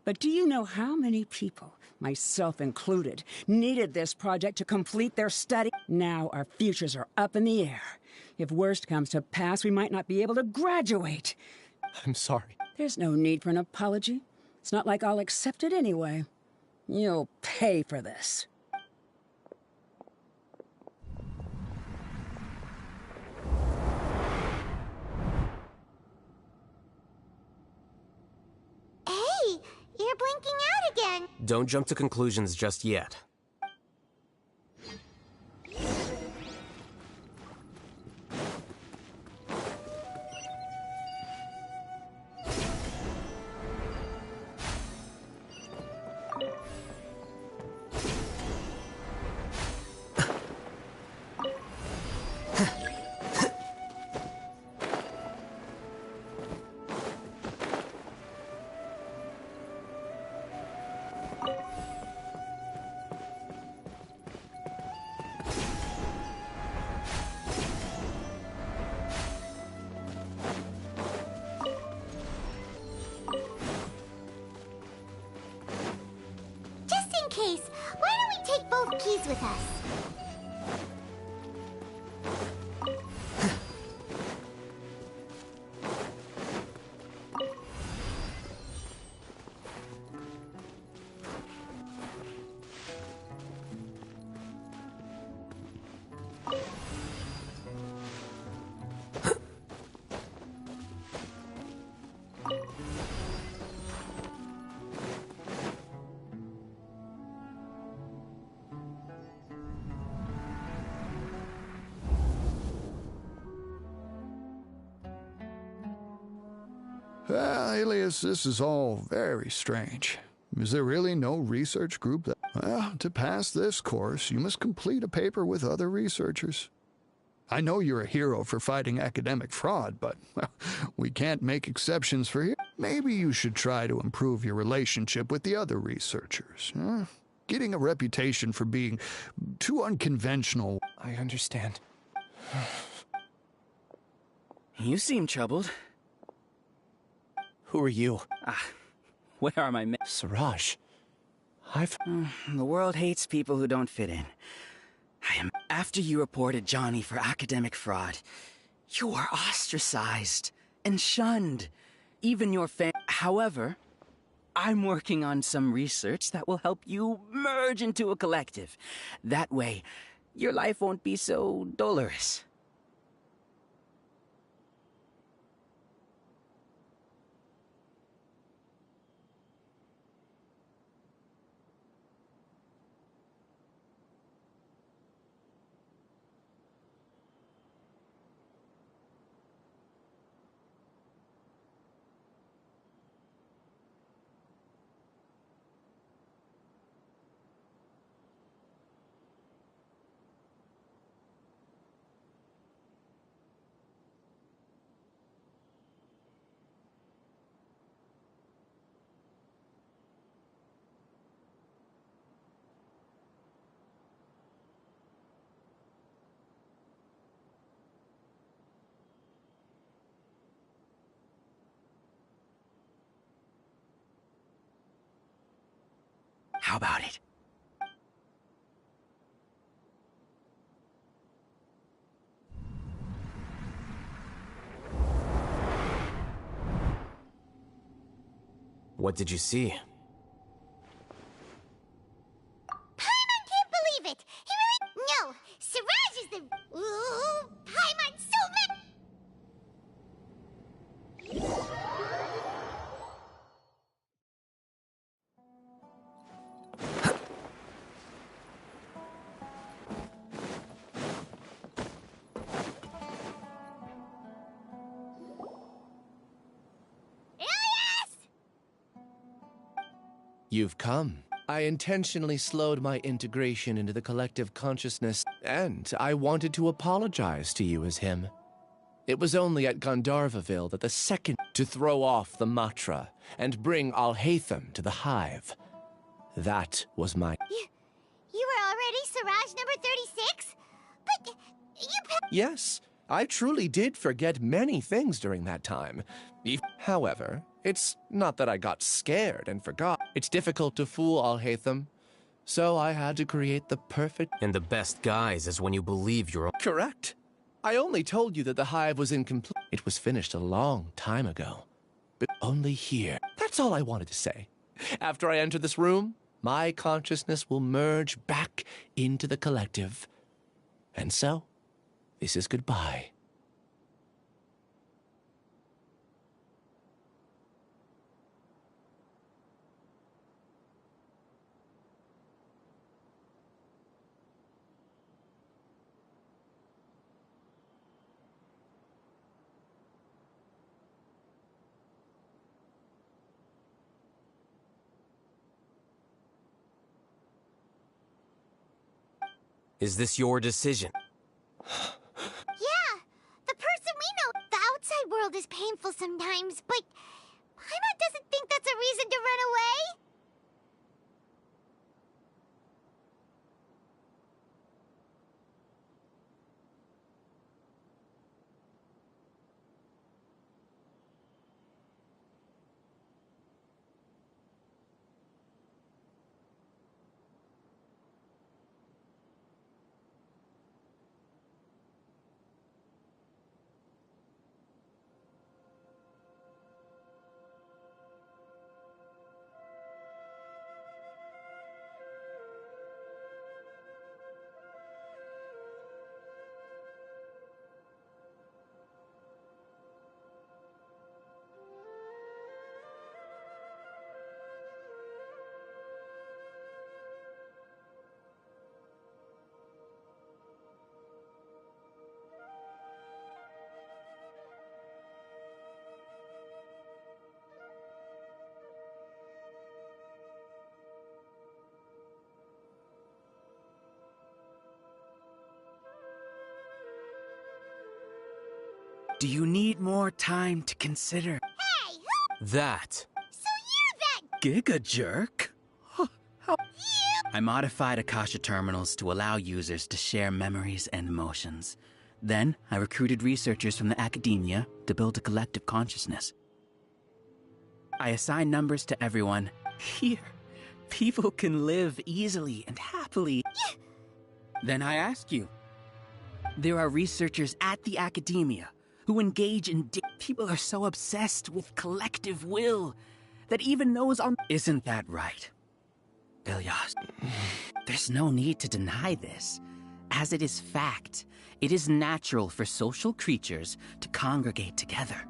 N: But do you know how many people, myself included, needed this project to complete their study? Now our futures are up in the air. If worst comes to pass, we might not be able to graduate.
F: I'm sorry.
N: There's no need for an apology. It's not like I'll accept it anyway. You'll pay for this.
A: Hey, you're blinking out again.
J: Don't jump to conclusions just yet.
A: Keys with us.
R: Alias, this is all very strange. Is there really no research group that... Well, to pass this course, you must complete a paper with other researchers. I know you're a hero for fighting academic fraud, but well, we can't make exceptions for you. Maybe you should try to improve your relationship with the other researchers. Huh? Getting a reputation for being too unconventional...
F: I understand.
S: You seem troubled.
F: Who are you?
S: Where are my men?
F: Siraj.
S: The world hates people who don't fit in. After you reported Johnny for academic fraud, you are ostracized and shunned. Even your However, I'm working on some research that will help you merge into a collective. That way, your life won't be so dolorous. How about it?
J: What did you see?
A: Paimon can't believe it! He really— No! Siraj is the— Ooh! Paimon so mad—
F: You've come. I intentionally slowed my integration into the collective consciousness, and I wanted to apologize to you as him. It was only at Gandharvaville that the second to throw off the Matra and bring Alhaitham to the hive. That was my—
A: You were already Siraj number 36? But you—
F: Yes, I truly did forget many things during that time. However, it's not that I got scared and forgot. It's difficult to fool Alhaitham, so I had to create the perfect—
J: And the best guise is when you believe you're—
F: Correct. I only told you that the hive was incomplete. It was finished a long time ago, but only here. That's all I wanted to say. After I enter this room, my consciousness will merge back into the collective. And so, this is goodbye.
J: Is this your decision?
A: Yeah! The person we know— The outside world is painful sometimes, but Paimon doesn't think that's a reason to run away.
S: Do you need more time to consider?
A: Hey, who—
J: That.
A: So you're that—
S: Giga jerk? I modified Akasha terminals to allow users to share memories and emotions. Then, I recruited researchers from the academia to build a collective consciousness. I assigned numbers to everyone. Here, people can live easily and happily. Then I ask you, there are researchers at the academia who engage in— People are so obsessed with collective will that even those on— Isn't that right? Ilyas, there's no need to deny this. As it is fact, it is natural for social creatures to congregate together.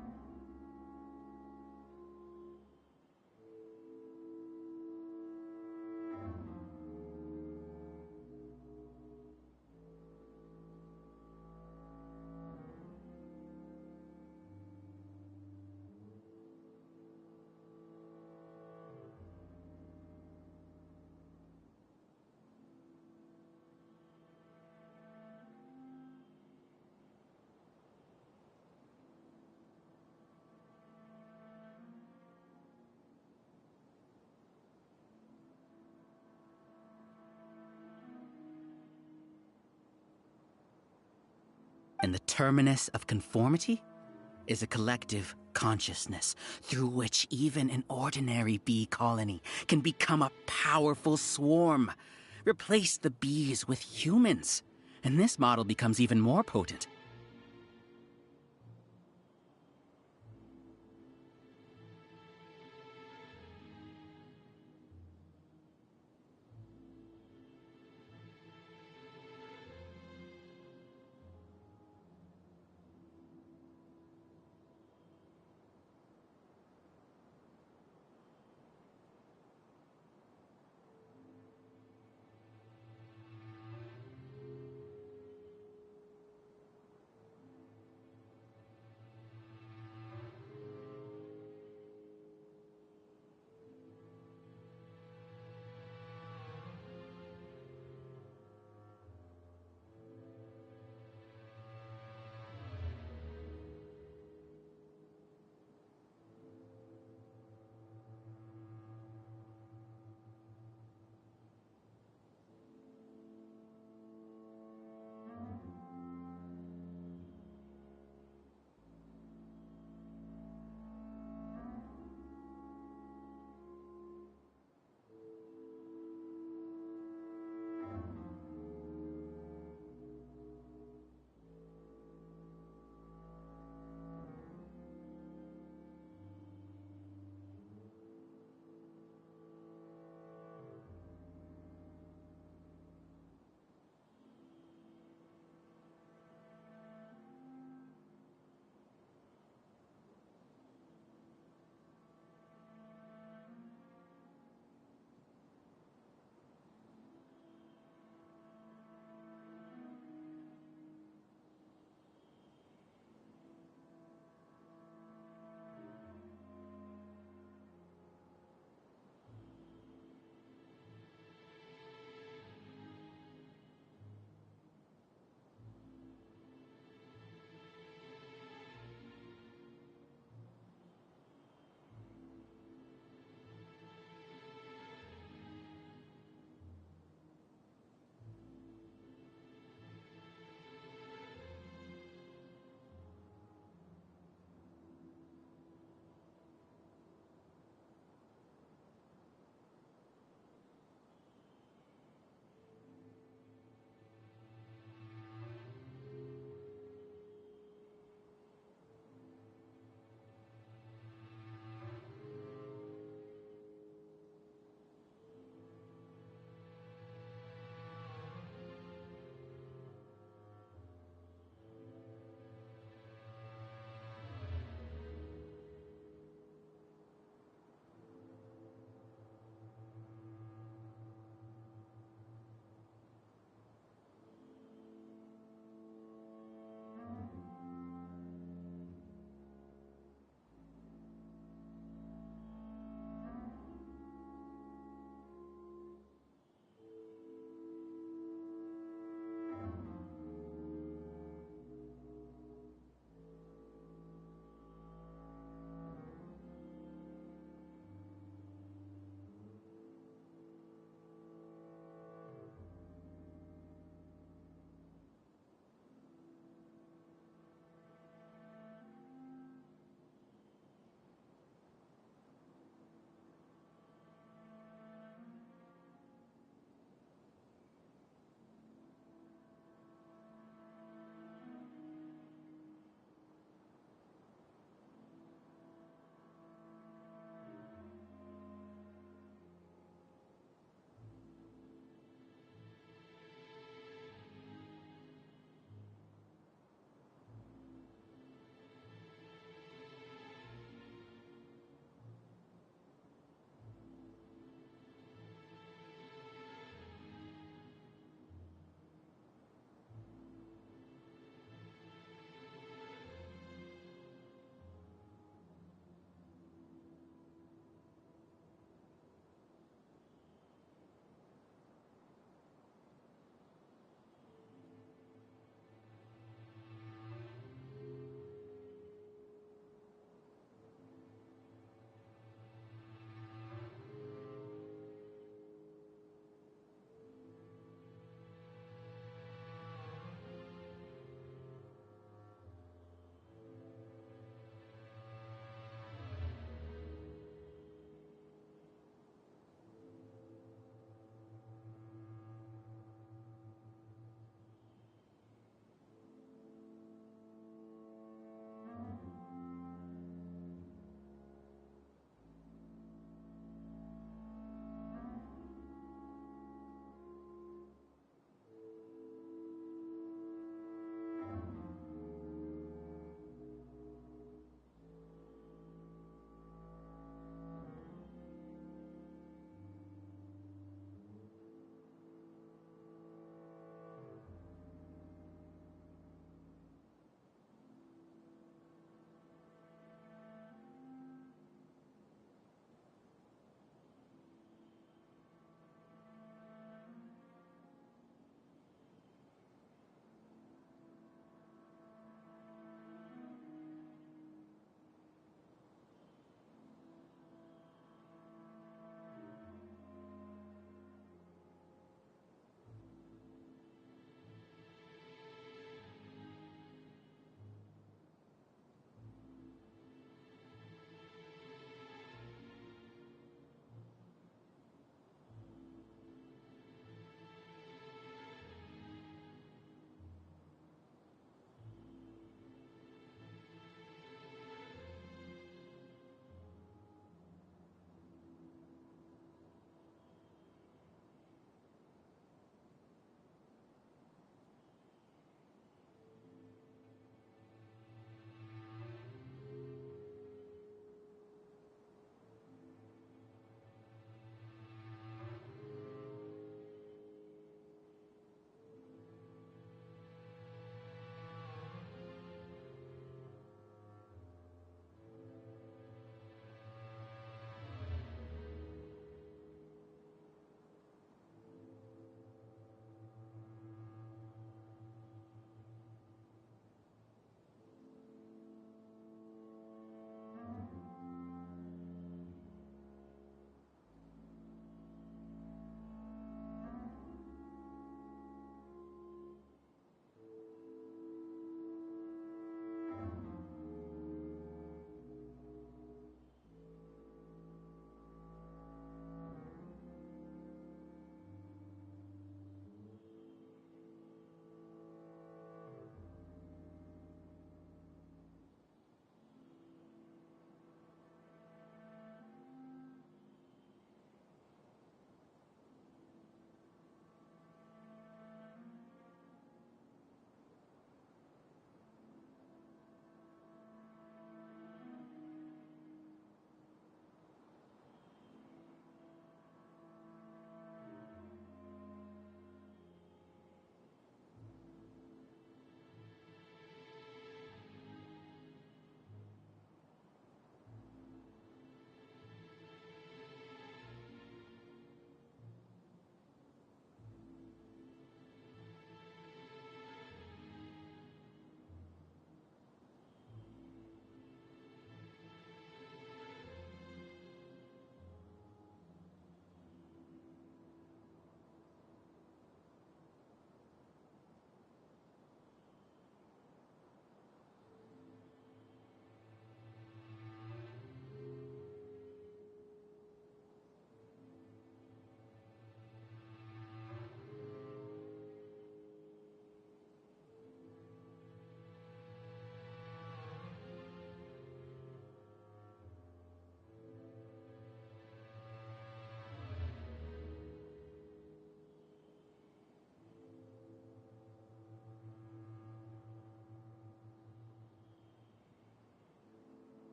S: And the terminus of conformity is a collective consciousness through which even an ordinary bee colony can become a powerful swarm. Replace the bees with humans, and this model becomes even more potent.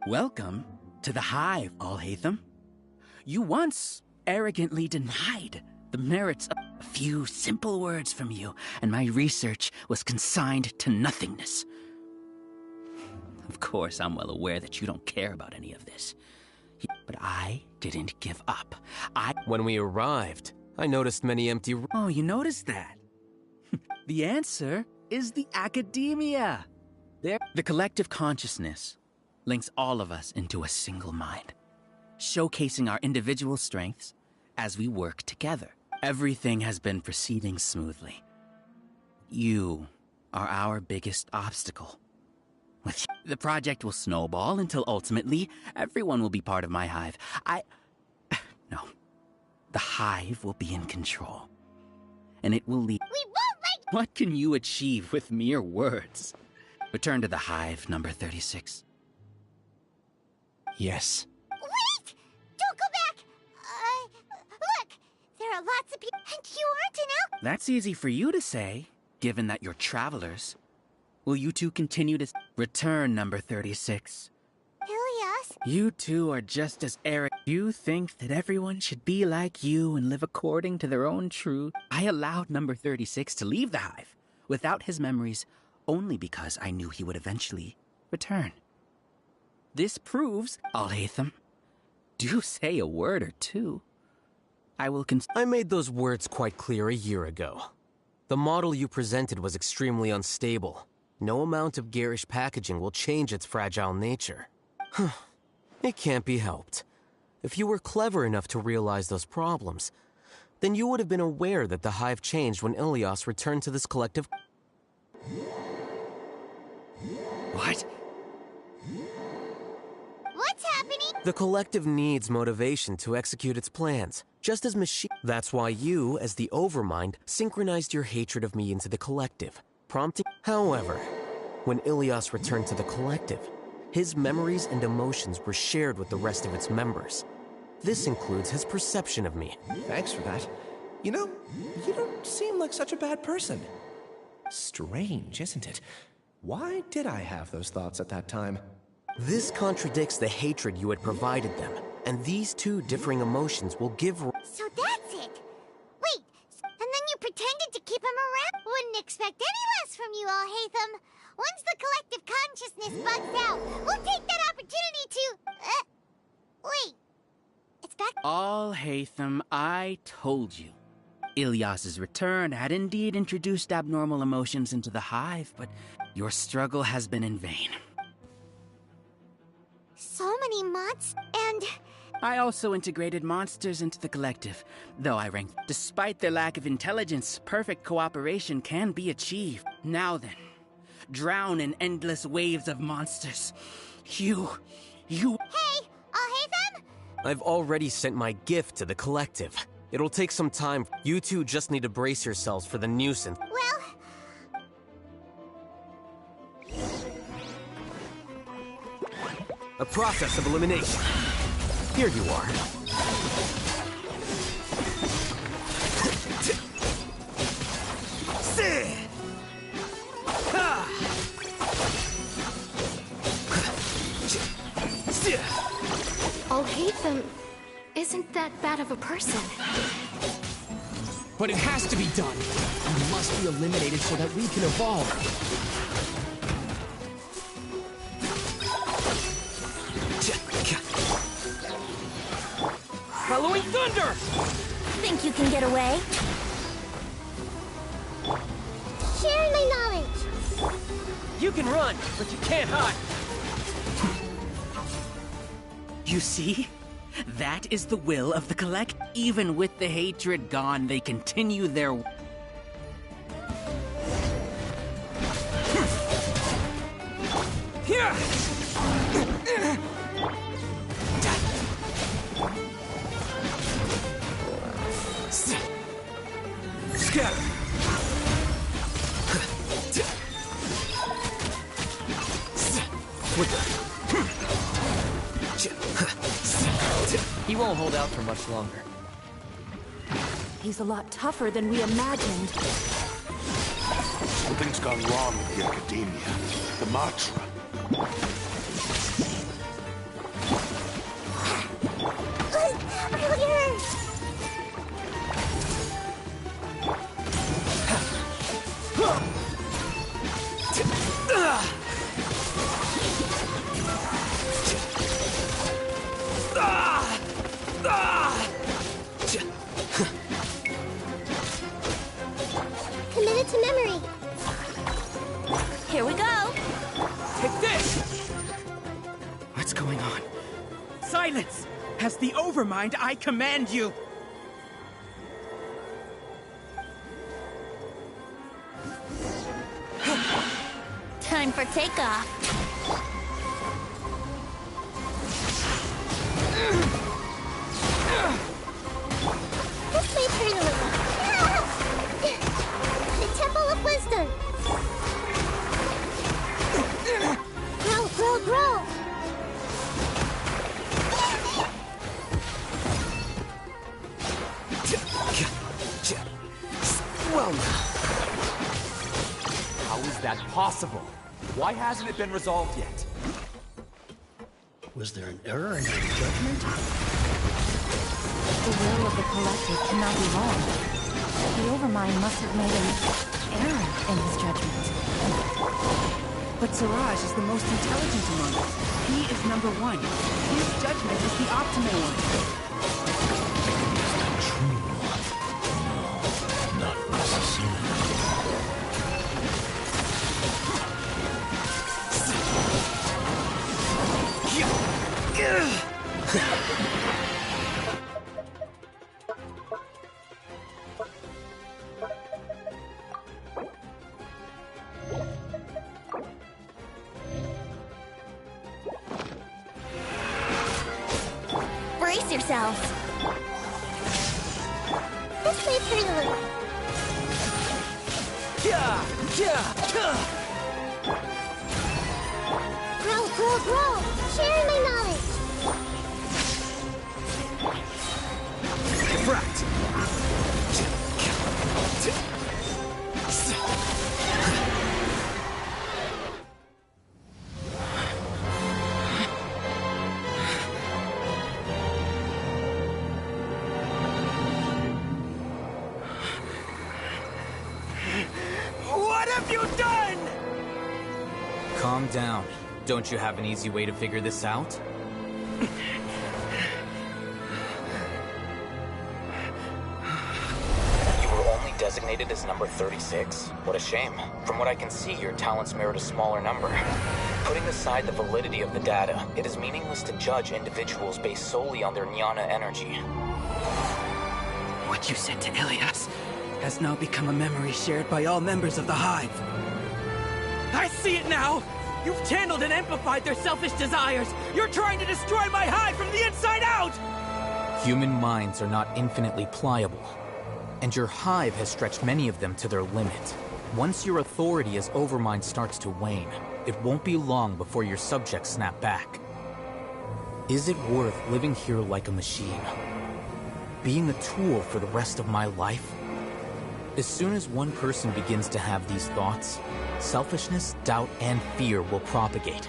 S: Welcome to the Hive, Alhaitham. You once arrogantly denied the merits of a few simple words from you, and my research was consigned to nothingness. Of course, I'm well aware that you don't care about any of this. But I didn't give up.
J: When we arrived, I noticed many empty
S: Oh, you noticed that? The answer is the academia. The collective consciousness links all of us into a single mind, showcasing our individual strengths as we work together. Everything has been proceeding smoothly. You are our biggest obstacle. With you, the project will snowball until ultimately everyone will be part of my hive. No. The hive will be in control. And it will lead...
A: We won't let...
S: What can you achieve with mere words? Return to the hive, number 36.
F: Yes.
A: Wait! Don't go back! Look! There are lots of people, and you aren't an out...
S: That's easy for you to say, given that you're travelers. Will you two continue to... Return, number 36.
A: Ilias?
S: You two are just as arrogant. You think that everyone should be like you and live according to their own truth. I allowed number 36 to leave the hive without his memories only because I knew he would eventually return. This proves, Alhaitham, do say a word or two.
J: I made those words quite clear a year ago. The model you presented was extremely unstable. No amount of garish packaging will change its fragile nature. It can't be helped. If you were clever enough to realize those problems, then you would have been aware that the hive changed when Ilias returned to this collective...
S: What?
A: What's happening?
J: The collective needs motivation to execute its plans, just as machine... That's why you, as the Overmind, synchronized your hatred of me into the collective, prompting... However, when Ilias returned to the collective, his memories and emotions were shared with the rest of its members. This includes his perception of me.
F: Thanks for that. You know, you don't seem like such a bad person. Strange, isn't it? Why did I have those thoughts at that time?
J: This contradicts the hatred you had provided them, and these two differing emotions will give...
A: So that's it! Wait, and then you pretended to keep him around? Wouldn't expect any less from you, Alhaitham. Once the collective consciousness bugs out, we'll take that opportunity to... wait. It's back...
S: Alhaitham, I told you. Ilias's return had indeed introduced abnormal emotions into the hive, but your struggle has been in vain.
A: So many monsters, and...
S: I also integrated monsters into the collective, though I ranked... Despite their lack of intelligence, perfect cooperation can be achieved. Now then, drown in endless waves of monsters. You...
A: Hey, Alhaitham?
J: I've already sent my gift to the collective. It'll take some time. You two just need to brace yourselves for the nuisance.
A: Well...
J: A process of elimination. Here you are.
D: Alhaitham isn't that bad of a person.
G: But it has to be done. You must be eliminated so that we can evolve.
I: Halloween Thunder!
A: Think you can get away? Share my knowledge!
I: You can run, but you can't hide.
S: You see? That is the will of the collect. Even with the hatred gone, they continue their...
I: Here!
J: Scatter!
C: He won't hold out for much longer.
O: He's a lot tougher than we imagined.
E: Something's gone wrong with the Academia. The mantra.
A: it to memory.
O: Here we go.
T: Take this! What's going on? Silence! As the Overmind, I command you!
A: Time for takeoff. This may hurt a little. The Temple of Wisdom. Grow, grow, grow.
U: Well, how is that possible? Why hasn't it been resolved yet?
V: Was there an error in your judgment?
O: The will of the collective cannot be wrong. The Overmind must have made an error in his judgment.
T: But Siraj is the most intelligent among us. He is number one. His judgment is the optimal one.
V: True one? No, not necessarily.
A: Brace yourselves. This may hurt a little. Grow, grow, grow. Sharing my knowledge.
T: Right. What have you done?
M: Calm down. Don't you have an easy way to figure this out? You were only designated as number 36? What a shame. From what I can see, your talents merit a smaller number. Putting aside the validity of the data, it is meaningless to judge individuals based solely on their jnana energy.
T: What you said to Ilias has now become a memory shared by all members of the Hive. I see it now! You've channeled and amplified their selfish desires! You're trying to destroy my Hive from the inside out!
M: Human minds are not infinitely pliable, and your Hive has stretched many of them to their limit. Once your authority as Overmind starts to wane, it won't be long before your subjects snap back. Is it worth living here like a machine? Being a tool for the rest of my life? As soon as one person begins to have these thoughts, selfishness, doubt, and fear will propagate,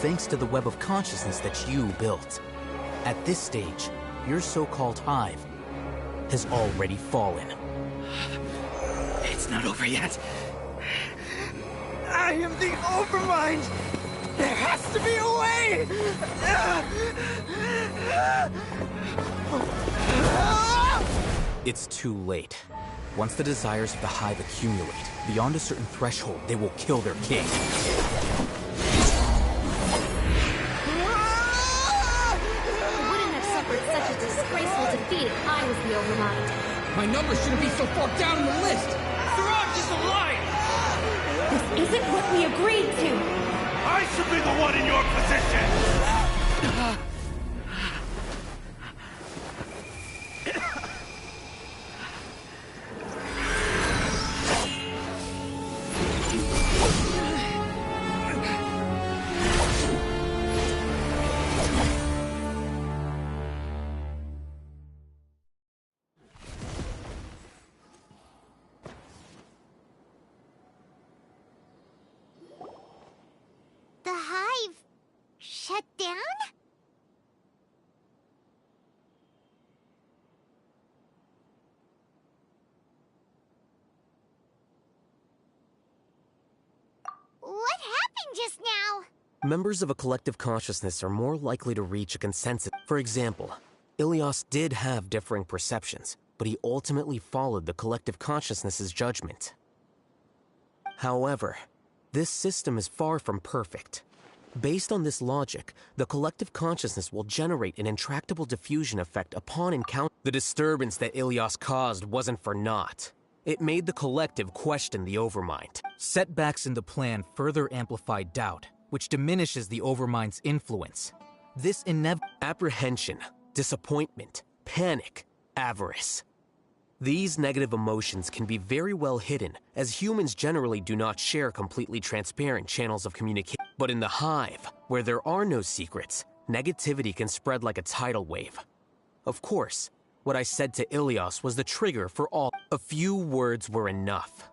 M: thanks to the web of consciousness that you built. At this stage, your so-called Hive has already fallen.
T: It's not over yet. I am the Overmind! There has to be a way!
M: It's too late. Once the desires of the Hive accumulate, beyond a certain threshold, they will kill their king.
D: I wouldn't have suffered such a disgraceful defeat if I was the Overmind.
G: My number shouldn't be so far down in the list!
T: Siraj is a liar!
O: This isn't what we agreed to!
E: I should be the one in your position!
A: The Hive shut down? What happened just now?
J: Members of a collective consciousness are more likely to reach a consensus. For example, Ilias did have differing perceptions, but he ultimately followed the collective consciousness's judgment. However, this system is far from perfect. Based on this logic, the collective consciousness will generate an intractable diffusion effect upon encounter. The disturbance that Ilyas caused wasn't for naught. It made the collective question the Overmind.
M: Setbacks in the plan further amplify doubt, which diminishes the Overmind's influence. This
J: apprehension, disappointment, panic, avarice. These negative emotions can be very well hidden, as humans generally do not share completely transparent channels of communication. But in the hive, where there are no secrets, negativity can spread like a tidal wave. Of course, what I said to Ilyas was the trigger for all. A few words were enough.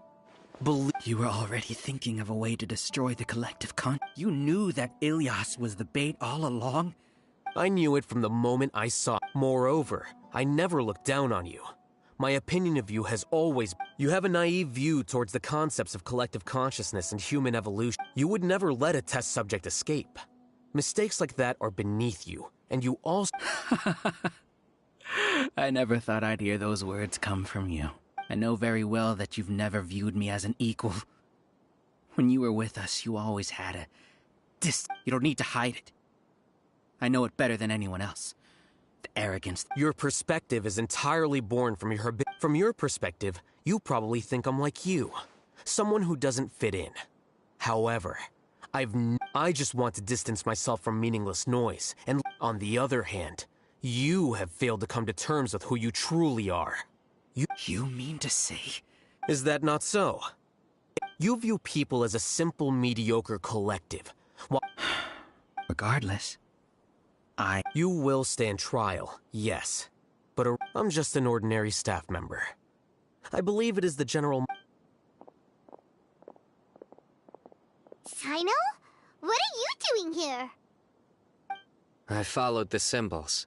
S: You were already thinking of a way to destroy the collective You knew that Ilyas was the bait all along?
J: I knew it from the moment I saw. Moreover, I never looked down on you. My opinion of you has always... You have a naive view towards the concepts of collective consciousness and human evolution. You would never let a test subject escape. Mistakes like that are beneath you, and you also...
S: I never thought I'd hear those words come from you. I know very well that you've never viewed me as an equal. When you were with us, you always had a... You don't need to hide it. I know it better than anyone else. The arrogance...
J: Your perspective is entirely born from your... From your perspective, you probably think I'm like you. Someone who doesn't fit in. However, I just want to distance myself from meaningless noise, and on the other hand, you have failed to come to terms with who you truly are.
S: You mean to say...
J: Is that not so? You view people as a simple, mediocre collective.
S: Regardless,
J: You will stand trial, yes. But I'm just an ordinary staff member. I believe it is the general...
A: Sino? What are you doing here?
B: I followed the symbols.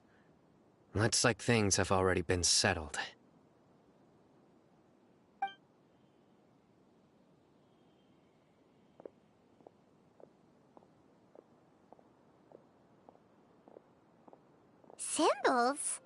B: Looks like things have already been settled.
A: Symbols?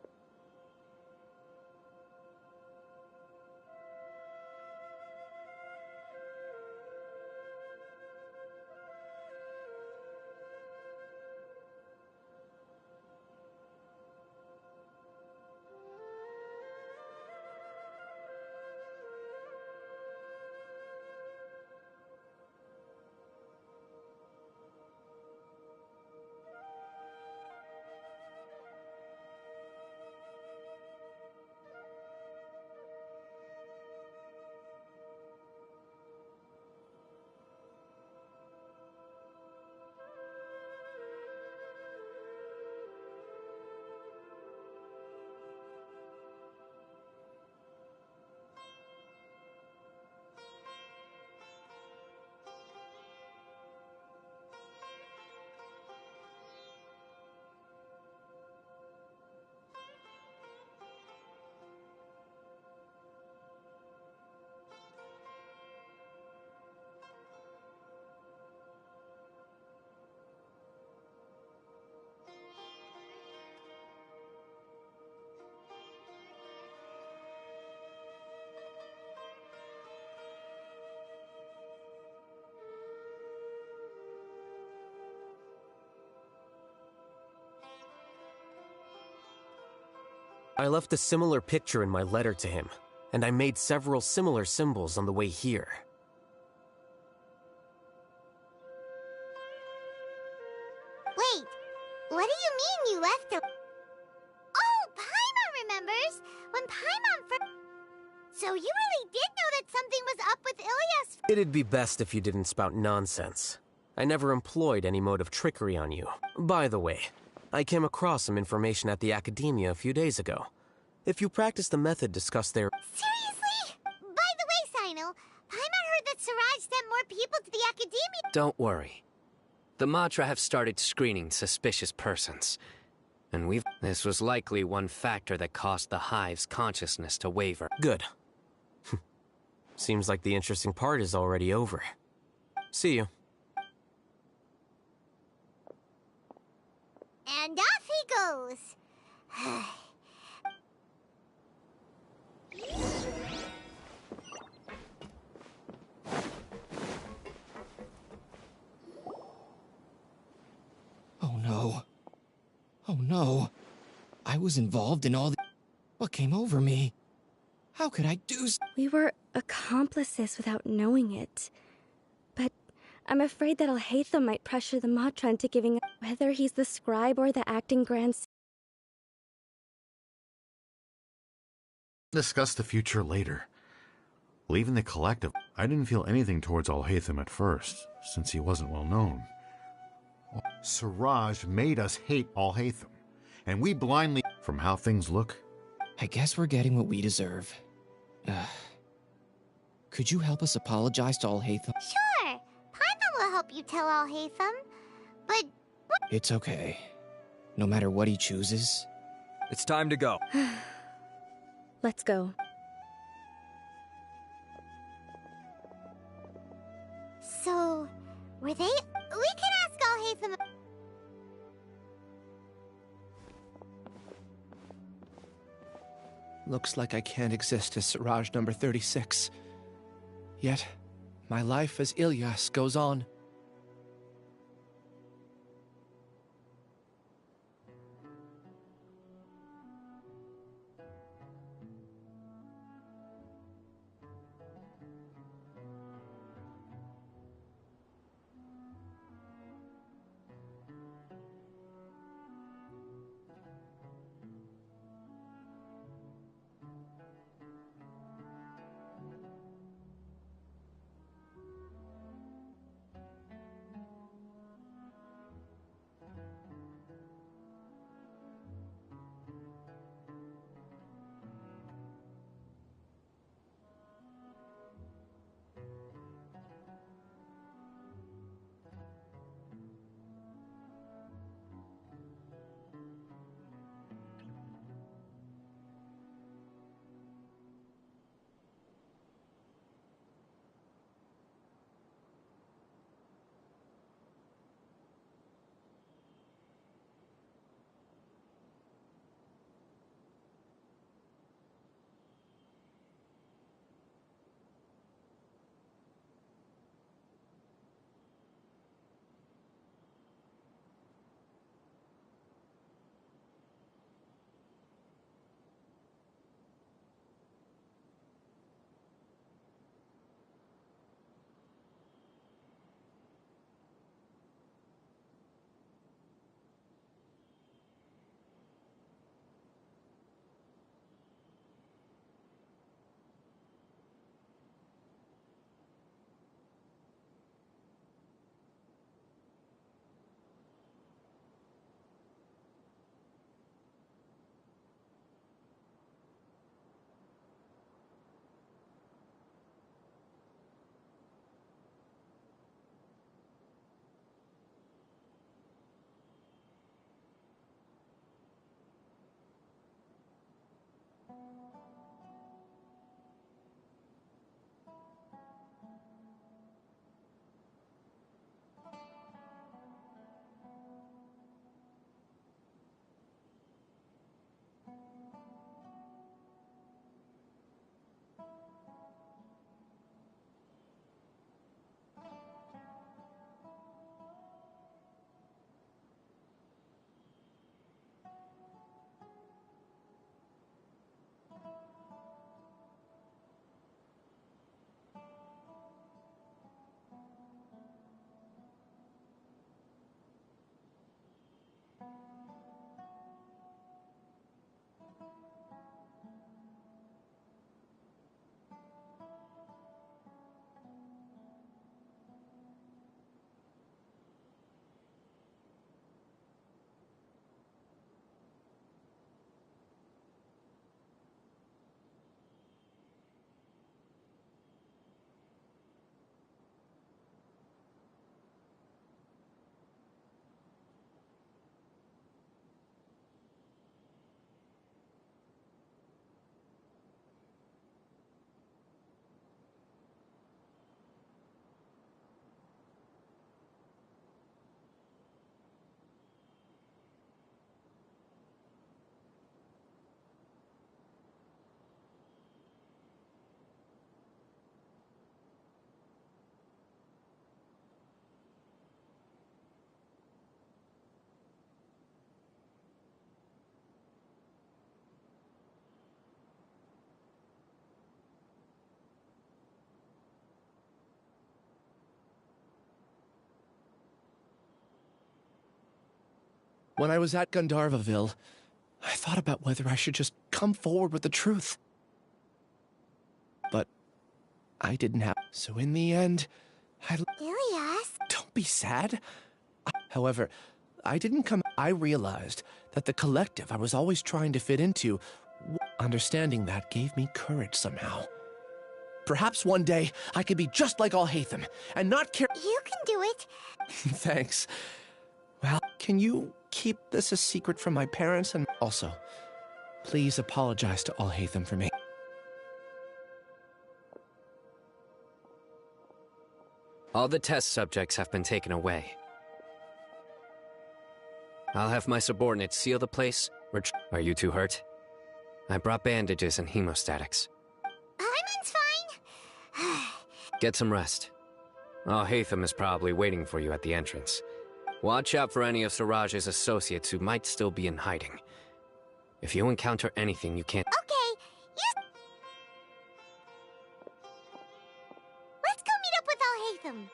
J: I left a similar picture in my letter to him, and I made several similar symbols on the way here.
A: Wait, what do you mean you left the... Oh, Paimon remembers! When Paimon first... So you really did know that something was up with Ilyas?
J: It'd be best if you didn't spout nonsense. I never employed any mode of trickery on you. By the way, I came across some information at the Academia a few days ago. If you practice the method discussed there...
A: Seriously? By the way, Sino, Paimon heard that Siraj sent more people to the Academia...
B: Don't worry. The Matra have started screening suspicious persons. And this was likely one factor that caused the Hive's consciousness to waver.
J: Good. Seems like the interesting part is already over. See you.
A: And off he goes.
G: no. I was involved in all the... What came over me? How could I do
D: We were accomplices without knowing it. But I'm afraid that Alhaitham might pressure the Matra into giving up. Whether he's the scribe or the acting grand...
Q: Discuss the future later. Leaving the collective, I didn't feel anything towards Alhaitham at first, since he wasn't well known. Siraj made us hate Alhaitham, and we blindly... From how things look...
G: I guess we're getting what we deserve. Could you help us apologize to Alhaitham?
A: Sure. Paimon will help you tell Alhaitham. But what?
G: It's okay. No matter what he chooses.
I: It's time to go.
D: Let's go.
A: So, were they... We can ask Alhaitham...
F: Looks like I can't exist as Siraj number 36. Yet, my life as Ilyas goes on. When I was at Gandharvaville, I thought about whether I should just come forward with the truth. But I didn't have... So in the end,
A: Ilias?
F: Don't be sad. However, I didn't come... I realized that the collective I was always trying to fit into, understanding that gave me courage somehow. Perhaps one day I could be just like Alhaitham and not care...
A: You can do it.
F: Thanks. Well, can you keep this a secret from my parents? And also, please apologize to Alhaitham for me.
B: All the test subjects have been taken away. I'll have my subordinates seal the place. Are you too hurt? I brought bandages and hemostatics.
A: Hyman's fine.
B: Get some rest. Alhaitham is probably waiting for you at the entrance. Watch out for any of Siraj's associates who might still be in hiding. If you encounter anything you can't...
A: Okay, let's go meet up with Alhaitham.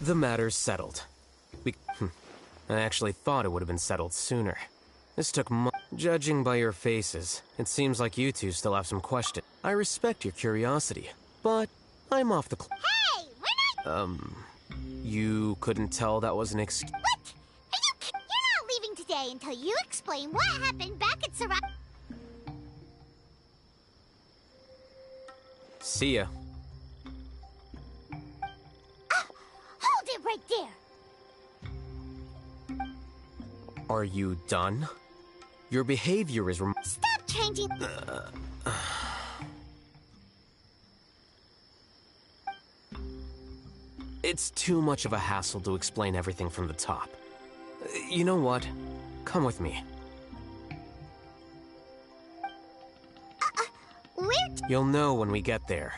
J: The matter's settled. I actually thought it would have been settled sooner. This took Judging by your faces, it seems like you two still have some questions. I respect your curiosity, but I'm off the
A: Hey, we're not...
J: You couldn't tell that was an excuse?
A: What? You're not leaving today until you explain what happened back at Siraj...
J: See ya.
A: Hold it right there!
J: Are you done? Your behavior is
A: Stop changing...
J: It's too much of a hassle to explain everything from the top. You know what? Come with me. You'll know when we get there.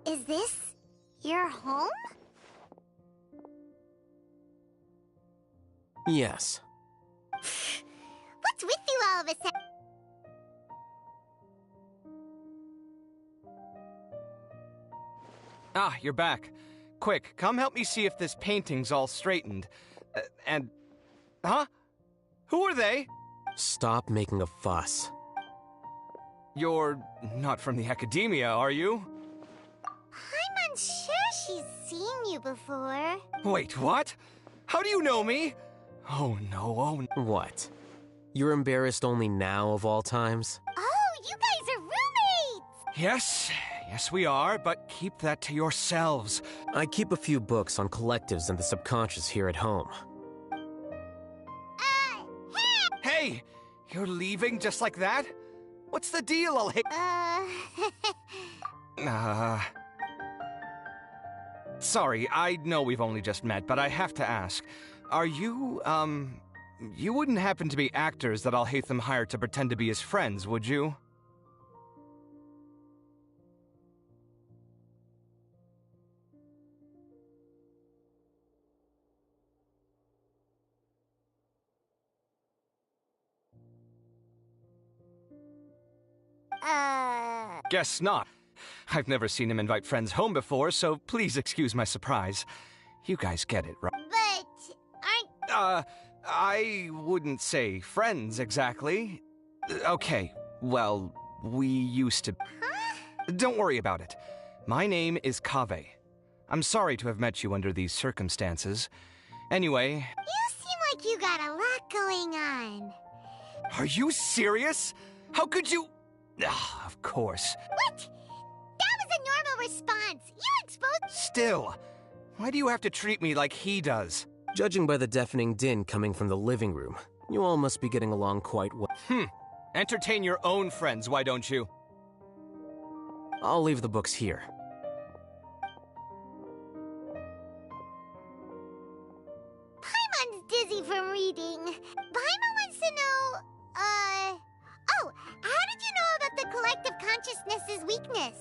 A: Is this your home?
J: Yes.
A: What's with you all of a sudden?
H: Ah, you're back. Quick, come help me see if this painting's all straightened. Huh? Who are they?
J: Stop making a fuss.
H: You're not from the academia, are you?
A: I'm unsure she's seen you before.
H: Wait, what? How do you know me? Oh no,
J: What? You're embarrassed only now of all times?
A: Oh, you guys are roommates!
H: Yes we are, but keep that to yourselves.
J: I keep a few books on collectives and the subconscious here at home.
H: Hey! You're leaving just like that? What's the deal? I'll hit. Sorry, I know we've only just met, but I have to ask. Are you, you wouldn't happen to be actors that Alhaitham hired to pretend to be his friends, would you? Guess not. I've never seen him invite friends home before, so please excuse my surprise. You guys get it, right?
A: But aren't...
H: I wouldn't say friends, exactly. Okay, well, we used to...
A: Huh?
H: Don't worry about it. My name is Kaveh. I'm sorry to have met you under these circumstances. Anyway...
A: You seem like you got a lot going on.
H: Are you serious? How could you... of course.
A: What? That was a normal response. You exposed...
H: Still, why do you have to treat me like he does?
J: Judging by the deafening din coming from the living room, you all must be getting along quite well.
H: Entertain your own friends, why don't you?
J: I'll leave the books here.
A: Paimon's dizzy from reading. Paimon wants to know, Oh, how did you know about the collective consciousness's weakness?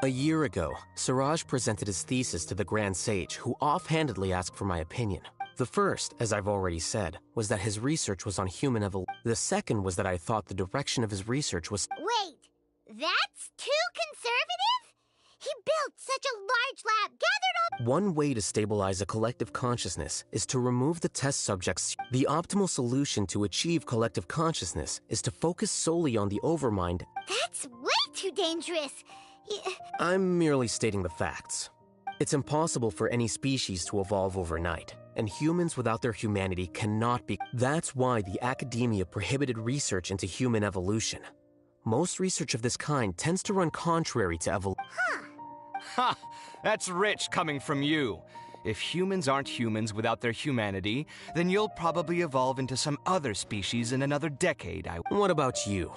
J: A year ago, Siraj presented his thesis to the Grand Sage, who offhandedly asked for my opinion. The first, as I've already said, was that his research was on human evolution. The second was that I thought the direction of his research was...
A: Wait, that's too conservative? He built such a large lab, gathered all...
J: One way to stabilize a collective consciousness is to remove the test subjects. The optimal solution to achieve collective consciousness is to focus solely on the overmind.
A: That's way too dangerous.
J: I'm merely stating the facts. It's impossible for any species to evolve overnight, and humans without their humanity cannot be. That's why the academia prohibited research into human evolution. Most research of this kind tends to run contrary to evolution.
H: Ha! That's rich coming from you. If humans aren't humans without their humanity, then you'll probably evolve into some other species in another decade.
J: What about you?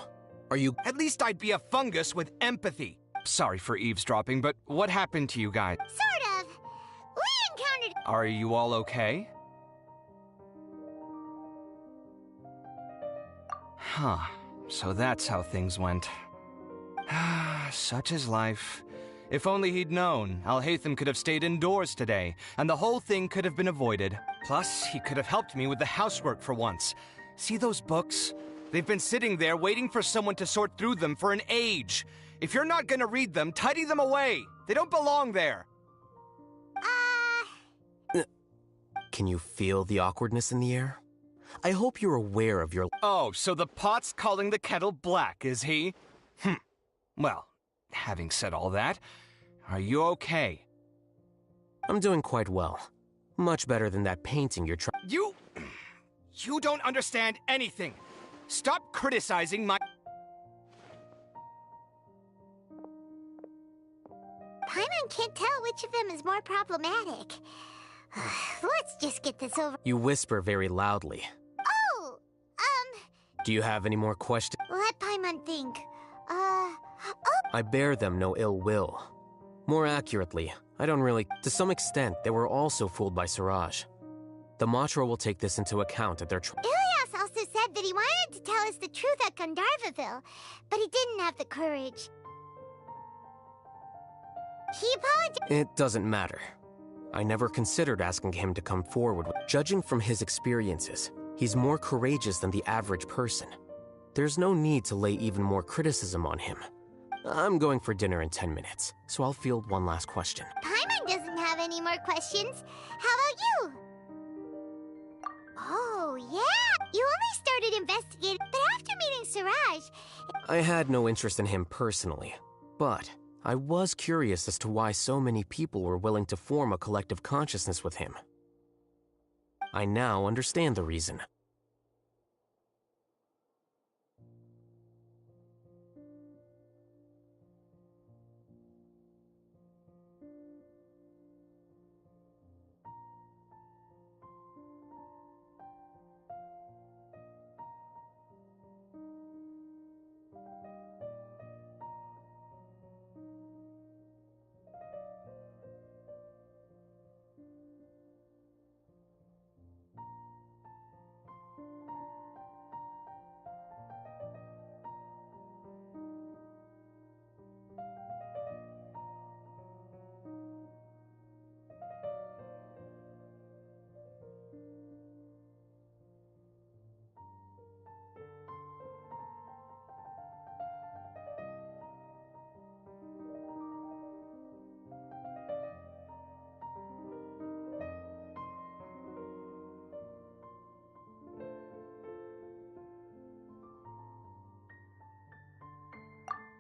J: Are you...
H: At least I'd be a fungus with empathy. Sorry for eavesdropping, but what happened to you guys?
A: Sort of. We encountered...
H: Are you all okay? Huh. So that's how things went. Such is life. If only he'd known, Alhaitham could have stayed indoors today, and the whole thing could have been avoided. Plus, he could have helped me with the housework for once. See those books? They've been sitting there waiting for someone to sort through them for an age. If you're not gonna read them, tidy them away. They don't belong there.
J: Can you feel the awkwardness in the air? I hope you're aware of your...
H: Oh, so the pot's calling the kettle black, is he? Well, having said all that, are you okay?
J: I'm doing quite well. Much better than that painting you're trying...
H: You don't understand anything. Stop criticizing my...
A: Paimon can't tell which of them is more problematic. Let's just get this over.
J: You whisper very loudly.
A: Oh,
J: Do you have any more questions?
A: let Paimon think.
J: I bear them no ill will. More accurately, I don't really... To some extent, they were also fooled by Siraj. The Matra will take this into account at their...
A: Ilyas also said that he wanted to tell us the truth at Gandharvaville, but he didn't have the courage. He apologized.
J: It doesn't matter. I never considered asking him to come forward. Judging from his experiences, he's more courageous than the average person. There's no need to lay even more criticism on him. I'm going for dinner in 10 minutes, so I'll field one last question.
A: Paimon doesn't have any more questions. How about you? Oh, yeah. You only started investigating, but after meeting Siraj...
J: I had no interest in him personally, but I was curious as to why so many people were willing to form a collective consciousness with him. I now understand the reason.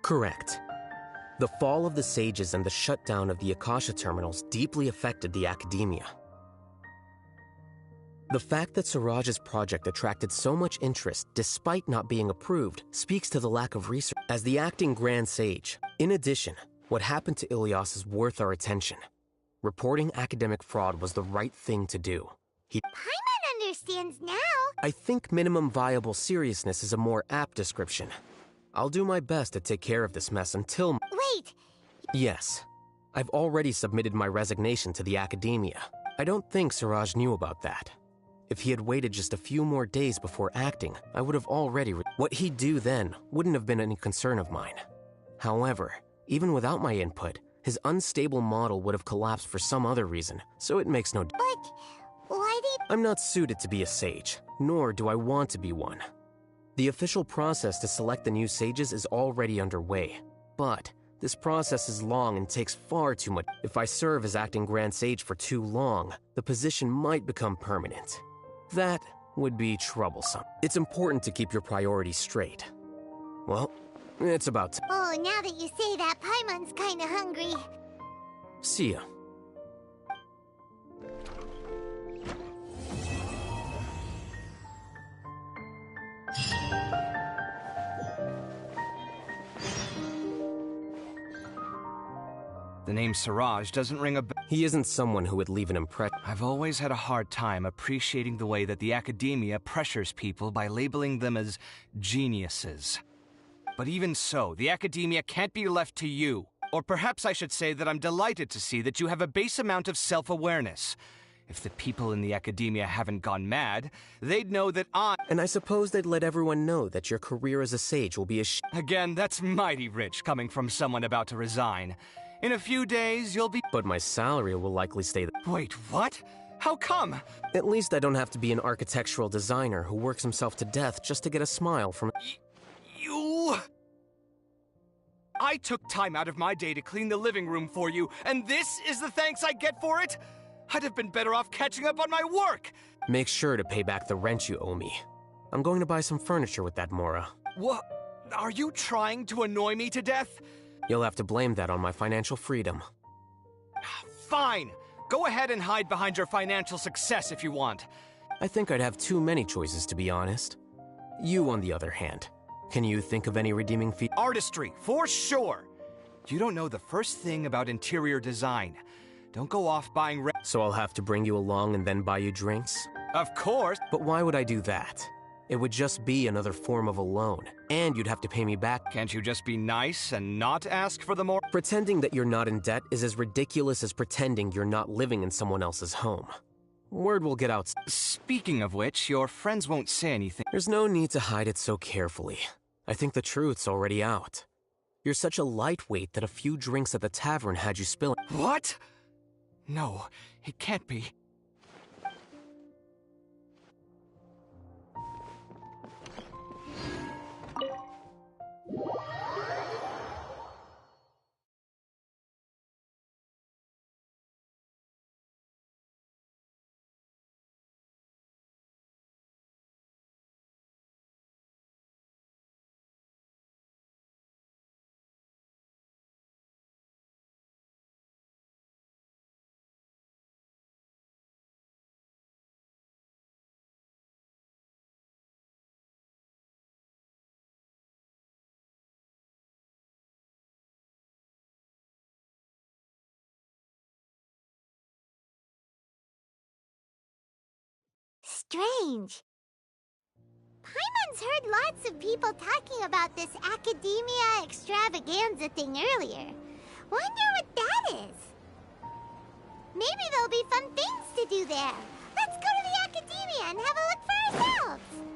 J: Correct. The fall of the Sages and the shutdown of the Akasha terminals deeply affected the academia. The fact that Siraj's project attracted so much interest despite not being approved speaks to the lack of research. As the acting Grand Sage, in addition, what happened to Ilyas is worth our attention. Reporting academic fraud was the right thing to do.
A: Paimon understands now.
J: I think minimum viable seriousness is a more apt description. I'll do my best to take care of this mess until...
A: Wait!
J: Yes. I've already submitted my resignation to the academia. I don't think Siraj knew about that. If he had waited just a few more days before acting, I would have already... What he'd do then wouldn't have been any concern of mine. However, even without my input, his unstable model would have collapsed for some other reason, so it makes no...
A: But why did...
J: I'm not suited to be a sage, nor do I want to be one. The official process to select the new sages is already underway, but this process is long and takes far too much. If I serve as acting Grand Sage for too long, the position might become permanent. That would be troublesome. It's important to keep your priorities straight. Well, it's about time.
A: Oh, now that you say that, Paimon's kinda hungry.
J: See ya.
H: The name Siraj doesn't ring a bell.
J: He isn't someone who would leave an impression.
H: I've always had a hard time appreciating the way that the academia pressures people by labeling them as geniuses. But even so, the academia can't be left to you. Or perhaps I should say that I'm delighted to see that you have a base amount of self-awareness. If the people in the academia haven't gone mad, they'd know that I...
J: And I suppose they'd let everyone know that your career as a sage will be a
H: Again, that's mighty rich coming from someone about to resign. In a few days, you'll be...
J: But my salary will likely stay...
H: Wait, what? How come?
J: At least I don't have to be an architectural designer who works himself to death just to get a smile from...
H: You... I took time out of my day to clean the living room for you, and this is the thanks I get for it? I'd have been better off catching up on my work!
J: Make sure to pay back the rent you owe me. I'm going to buy some furniture with that, Mora.
H: What? Are you trying to annoy me to death?
J: You'll have to blame that on my financial freedom.
H: Fine! Go ahead and hide behind your financial success if you want.
J: I think I'd have too many choices, to be honest. You, on the other hand, can you think of any redeeming features?
H: Artistry, for sure! You don't know the first thing about interior design. Don't go off buying
J: So I'll have to bring you along and then buy you drinks?
H: Of course!
J: But why would I do that? It would just be another form of a loan, and you'd have to pay me back.
H: Can't you just be nice and not ask for the more?
J: Pretending that you're not in debt is as ridiculous as pretending you're not living in someone else's home. Word will get out.
H: Speaking of which, your friends won't say anything.
J: There's no need to hide it so carefully. I think the truth's already out. You're such a lightweight that a few drinks at the tavern had you spilling.
H: What? No, it can't be.
A: strange. Paimon's heard lots of people talking about this academia extravaganza thing earlier. Wonder what that is. Maybe there'll be fun things to do there. Let's go to the academia and have a look for ourselves.